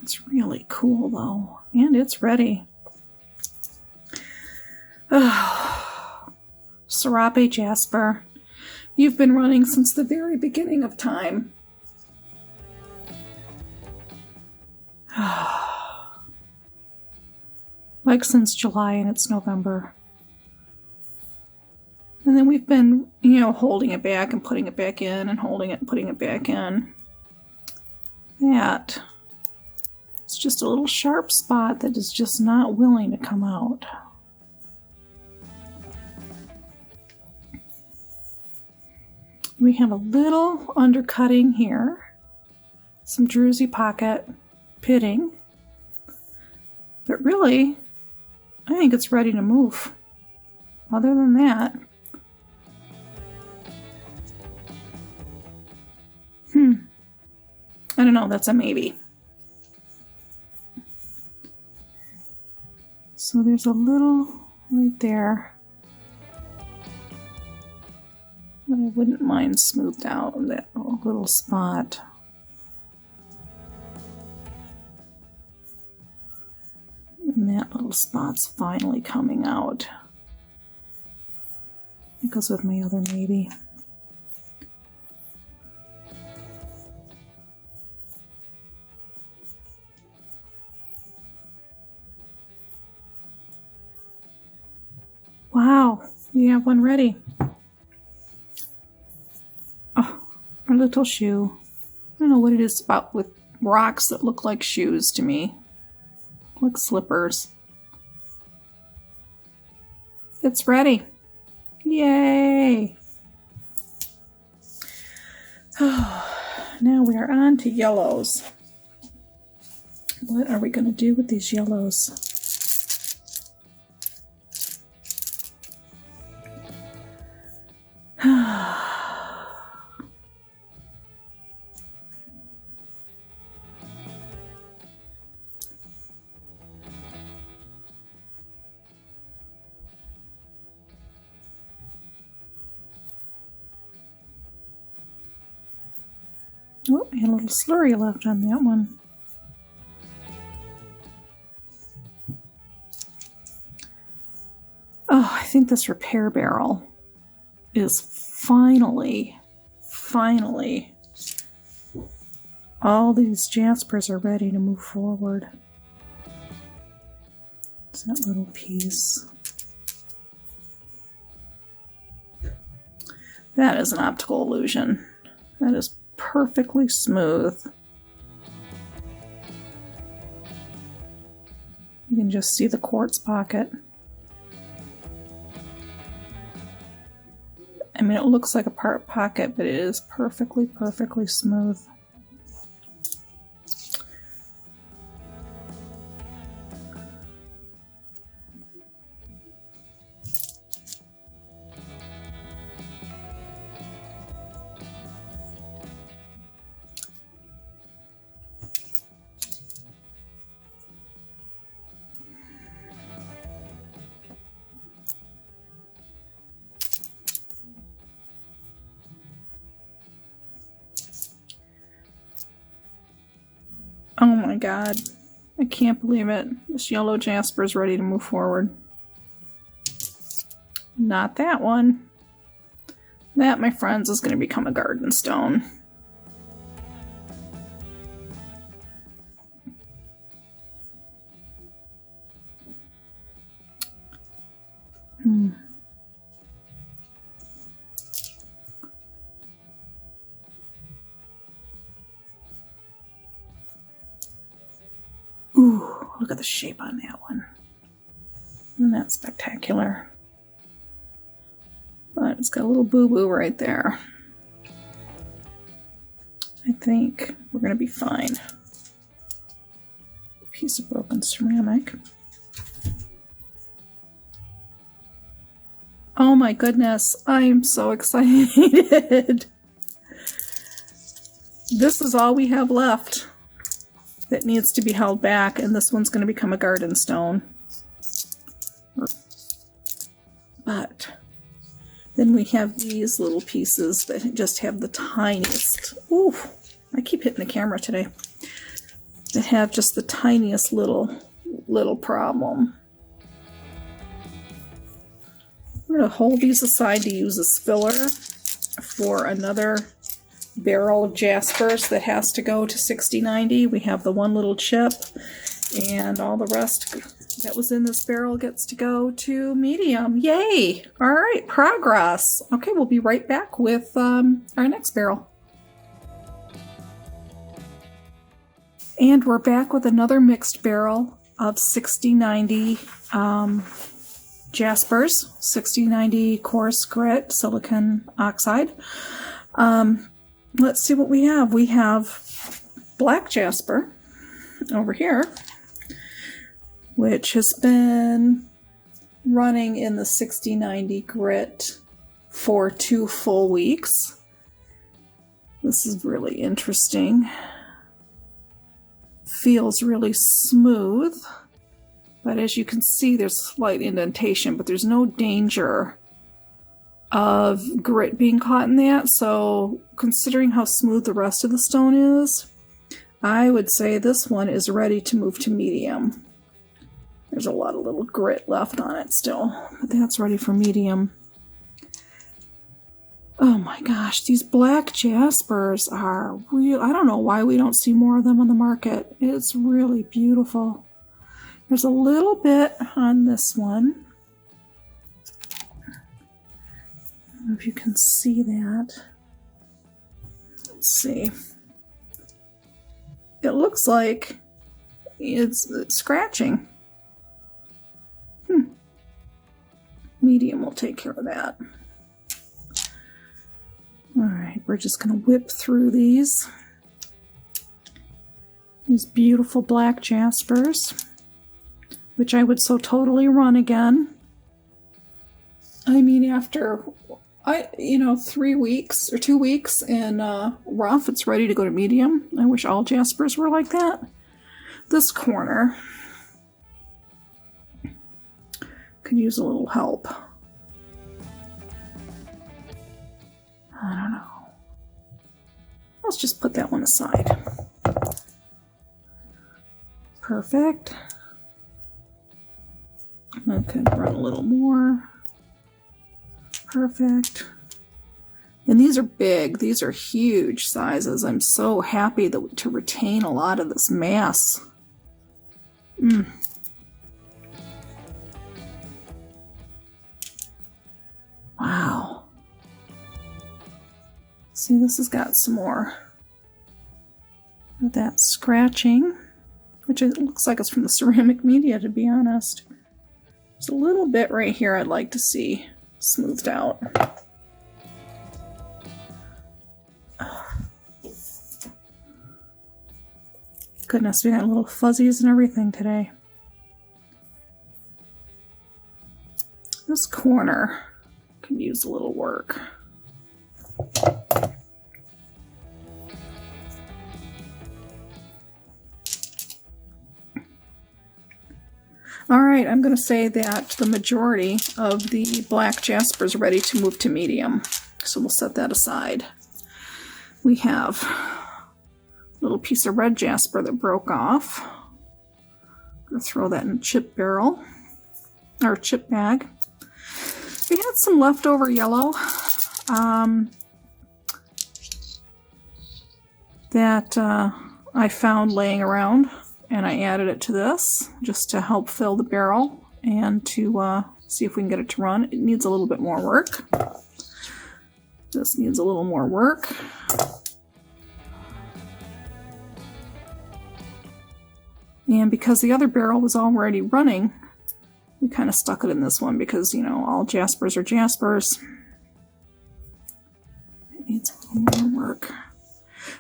It's really cool though, and it's ready. Oh, Serape Jasper, you've been running since the very beginning of time. Like since July, and it's November. And then we've been, you know, holding it back and putting it back in and holding it and putting it back in. That. It's just a little sharp spot that is just not willing to come out. We have a little undercutting here. Some druzy pocket pitting. But really, I think it's ready to move. Other than that, I don't know, that's a maybe. So there's a little right there that I wouldn't mind smoothed out, that little spot. And that little spot's finally coming out. It goes with my other maybe. Wow, we have one ready. Oh, our little shoe. I don't know what it is about with rocks that look like shoes to me. Like slippers. It's ready. Yay! Oh, now we are on to yellows. What are we going to do with these yellows? Oh, I had a little slurry left on that one. Oh, I think this repair barrel is finally, all these Jaspers are ready to move forward. It's that little piece. That is an optical illusion. That is perfectly smooth. You can just see the quartz pocket. I mean, it looks like a part pocket, but it is perfectly smooth. Oh my god. I can't believe it. This yellow Jasper is ready to move forward. Not that one. That, my friends, is going to become a garden stone. Ooh, look at the shape on that one. Isn't that spectacular? But it's got a little boo-boo right there. I think we're going to be fine. Piece of broken ceramic. Oh my goodness, I'm so excited. This is all we have left that needs to be held back, and this one's going to become a garden stone. But then we have these little pieces that just have the tiniest, ooh, I keep hitting the camera today, that have just the tiniest little problem. I'm going to hold these aside to use as filler for another barrel of Jaspers that has to go to 6090. We have the one little chip, and all the rest that was in this barrel gets to go to medium. Yay! All right, progress. Okay, we'll be right back with our next barrel. And we're back with another mixed barrel of 6090 Jaspers, 6090 Coarse Grit Silicon Oxide. Let's see what we have. We have Black Jasper over here, which has been running in the 6090 grit for 2 full weeks. This is really interesting. Feels really smooth, but as you can see, there's slight indentation, but there's no danger of grit being caught in that. So considering how smooth the rest of the stone is, I would say this one is ready to move to medium. There's a lot of little grit left on it still, but that's ready for medium. Oh my gosh, these black Jaspers are real. I don't know why we don't see more of them on the market. It's really beautiful. There's a little bit on this one. I don't know if you can see that. Let's see. It looks like it's scratching. Medium will take care of that. Alright, we're just going to whip through these. These beautiful black Jaspers, which I would so totally run again. I mean, after 3 weeks or 2 weeks in rough, it's ready to go to medium. I wish all Jaspers were like that. This corner could use a little help. I don't know. Let's just put that one aside. Perfect. I could run a little more. Perfect. And these are big. These are huge sizes. I'm so happy to retain a lot of this mass. Wow. See, this has got some more of that scratching, which it looks like it's from the ceramic media, to be honest. There's a little bit right here I'd like to see smoothed out. Goodness, we got little fuzzies and everything today. This corner could use a little work. Alright, I'm going to say that the majority of the black Jasper is ready to move to medium. So we'll set that aside. We have a little piece of red Jasper that broke off. I'm going to throw that in a chip barrel, or chip bag. We had some leftover yellow that I found laying around, and I added it to this just to help fill the barrel and to see if we can get it to run. It needs a little bit more work. This needs a little more work. And because the other barrel was already running, we kind of stuck it in this one because, you know, all Jaspers are Jaspers. It needs a little more work.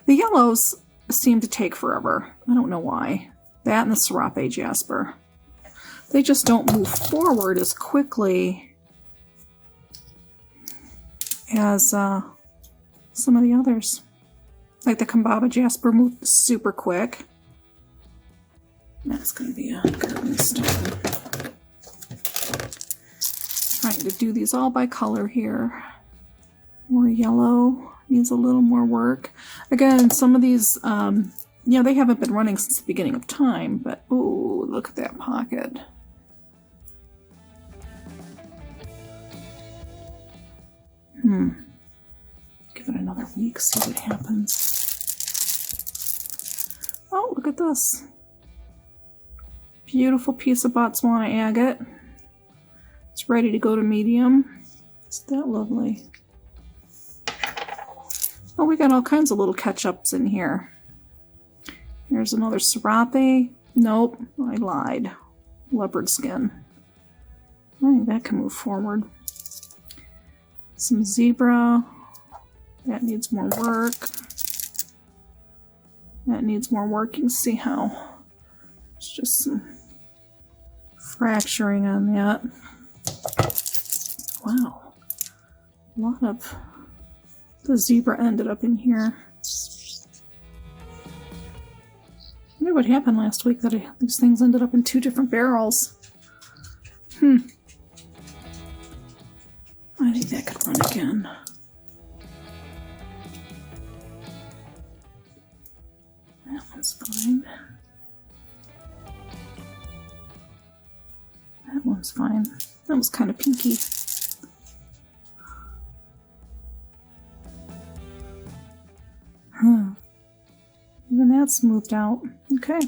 The yellows seem to take forever. I don't know why. That and the Serape Jasper. They just don't move forward as quickly as some of the others. Like the Kambaba Jasper moved super quick. That's going to be a curving stone. Trying to do these all by color here. More yellow. Needs a little more work. Again, some of these, they haven't been running since the beginning of time, but ooh, look at that pocket. Give it another week, see what happens. Oh, look at this. Beautiful piece of Botswana agate. It's ready to go to medium. Isn't that lovely? Oh, we got all kinds of little catch-ups in here. Here's another Serape. Nope, I lied. Leopard skin. I think that can move forward. Some zebra. That needs more work. That needs more work. You can see how it's just some fracturing on that. Wow. A lot of the zebra ended up in here. I wonder what happened last week that these things ended up in 2 different barrels. I think that could run again. That one's fine. That one's fine. That was kind of pinky. Even that's smoothed out. Okay.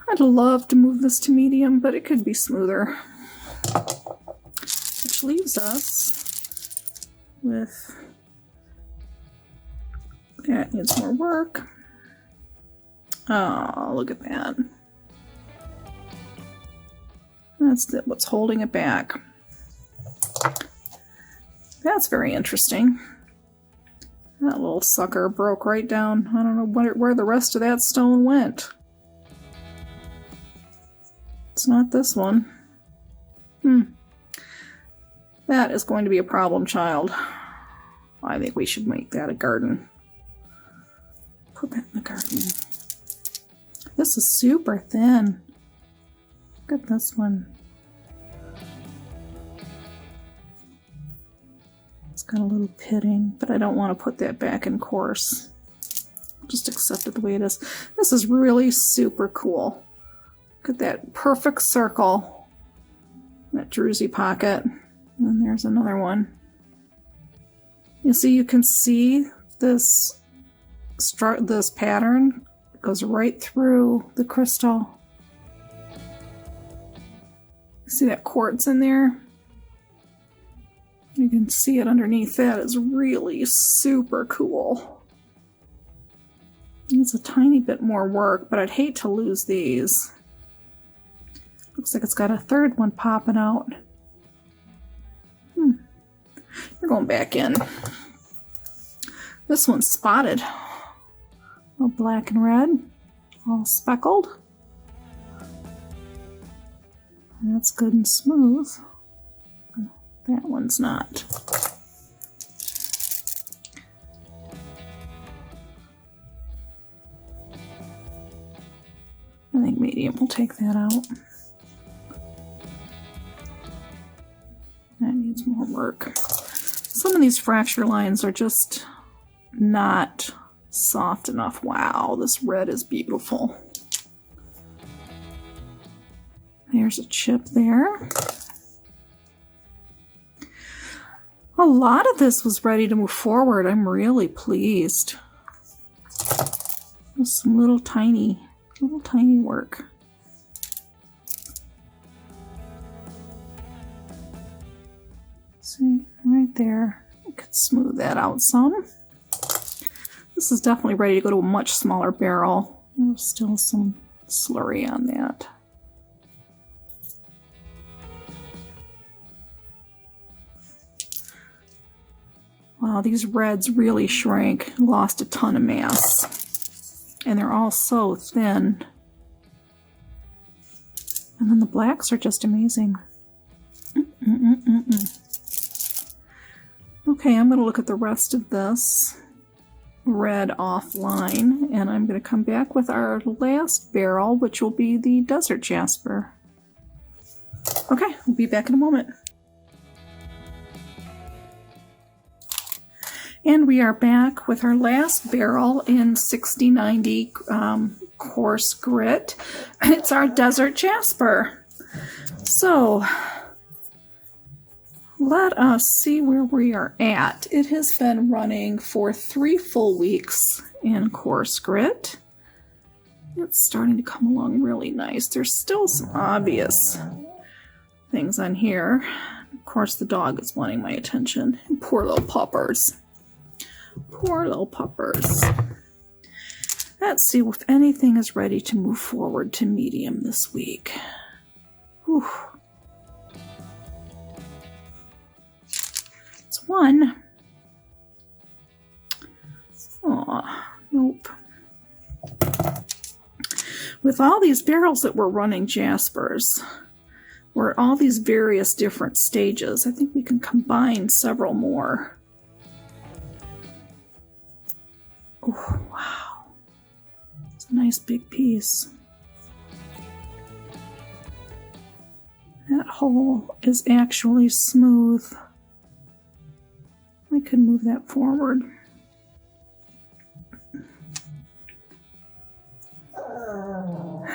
I'd love to move this to medium, but it could be smoother. Which leaves us with... that needs more work. Oh, look at that. That's what's holding it back. That's very interesting. That little sucker broke right down. I don't know where the rest of that stone went. It's not this one. That is going to be a problem child. I think we should make that a garden. Put that in the garden. This is super thin. Look at this one. It's got a little pitting, but I don't want to put that back in coarse. Just accept it the way it is. This is really super cool. Look at that perfect circle. That druzy pocket. And then there's another one. You see, you can see this pattern. It goes right through the crystal. See that quartz in there? You can see it underneath that. It's really super cool. It's a tiny bit more work, but I'd hate to lose these. Looks like it's got a third one popping out. We're going back in. This one's spotted. All black and red. All speckled. That's good and smooth. That one's not. I think medium will take that out. That needs more work. Some of these fracture lines are just not soft enough. Wow, this red is beautiful. There's a chip there. A lot of this was ready to move forward. I'm really pleased. There's some little tiny work. See, right there. I could smooth that out some. This is definitely ready to go to a much smaller barrel. There's still some slurry on that. Wow, these reds really shrank, lost a ton of mass. And they're all so thin. And then the blacks are just amazing. Okay, I'm going to look at the rest of this red offline, and I'm going to come back with our last barrel, which will be the Desert Jasper. Okay, we'll be back in a moment. And we are back with our last barrel in 6090 coarse grit. It's our Desert Jasper. So let us see where we are at. It has been running for 3 full weeks in coarse grit. It's starting to come along really nice. There's still some obvious things on here. Of course, the dog is wanting my attention. Poor little puppers. Poor little puppers. Let's see if anything is ready to move forward to medium this week. Whew. It's one. Aw, nope. With all these barrels that we're running Jaspers, we're at all these various different stages. I think we can combine several more. Oh, wow. It's a nice big piece. That hole is actually smooth. I could move that forward.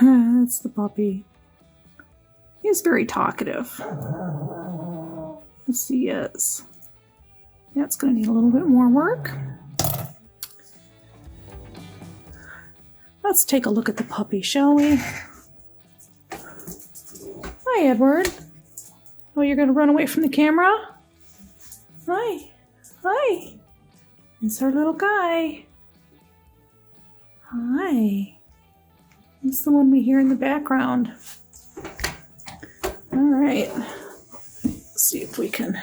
That's the puppy. He's very talkative. Yes, he is. That's going to need a little bit more work. Let's take a look at the puppy, shall we? Hi, Edward. Oh, you're going to run away from the camera? Hi. Hi. It's our little guy. Hi. He's the one we hear in the background. right. Let's see if we can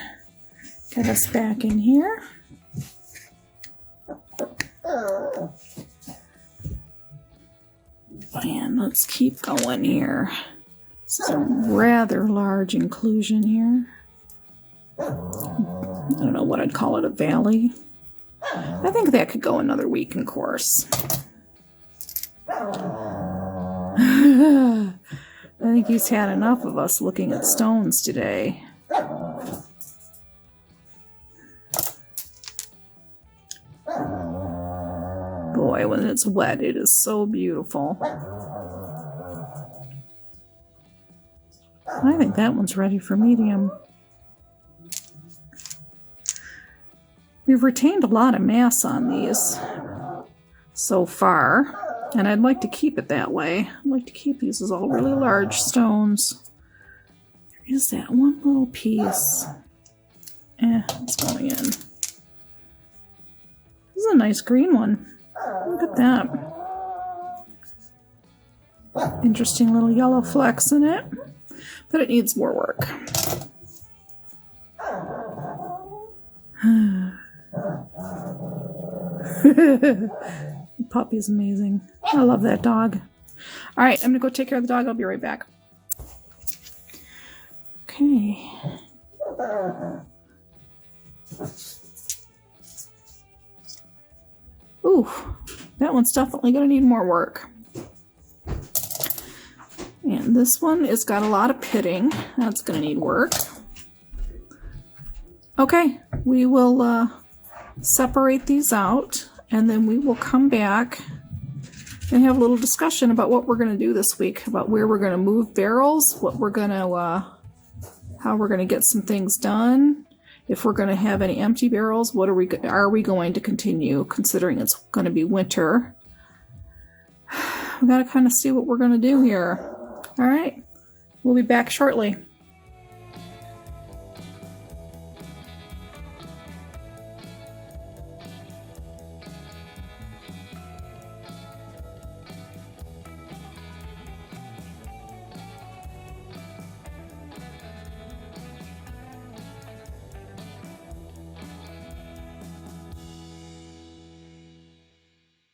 get us back in here. And let's keep going here. This is a rather large inclusion here. I don't know what I'd call it, a valley. I think that could go another week in course. I think he's had enough of us looking at stones today. Boy, when it's wet, it is so beautiful. I think that one's ready for medium. We've retained a lot of mass on these so far, and I'd like to keep it that way. I'd like to keep these as all really large stones. There is that one little piece. It's going in. This is a nice green one. Look at that. Interesting little yellow flecks in it, but it needs more work. The puppy's amazing. I love that dog. All right, I'm gonna go take care of the dog. I'll be right back. Okay. Ooh, that one's definitely gonna need more work. And this one has got a lot of pitting. That's gonna need work. Okay, we will separate these out, and then we will come back and have a little discussion about what we're going to do this week, about where we're going to move barrels, what we're going to, how we're going to get some things done, if we're going to have any empty barrels, what are we going to continue, considering it's going to be winter. We got to kind of see what we're going to do here. All right, we'll be back shortly.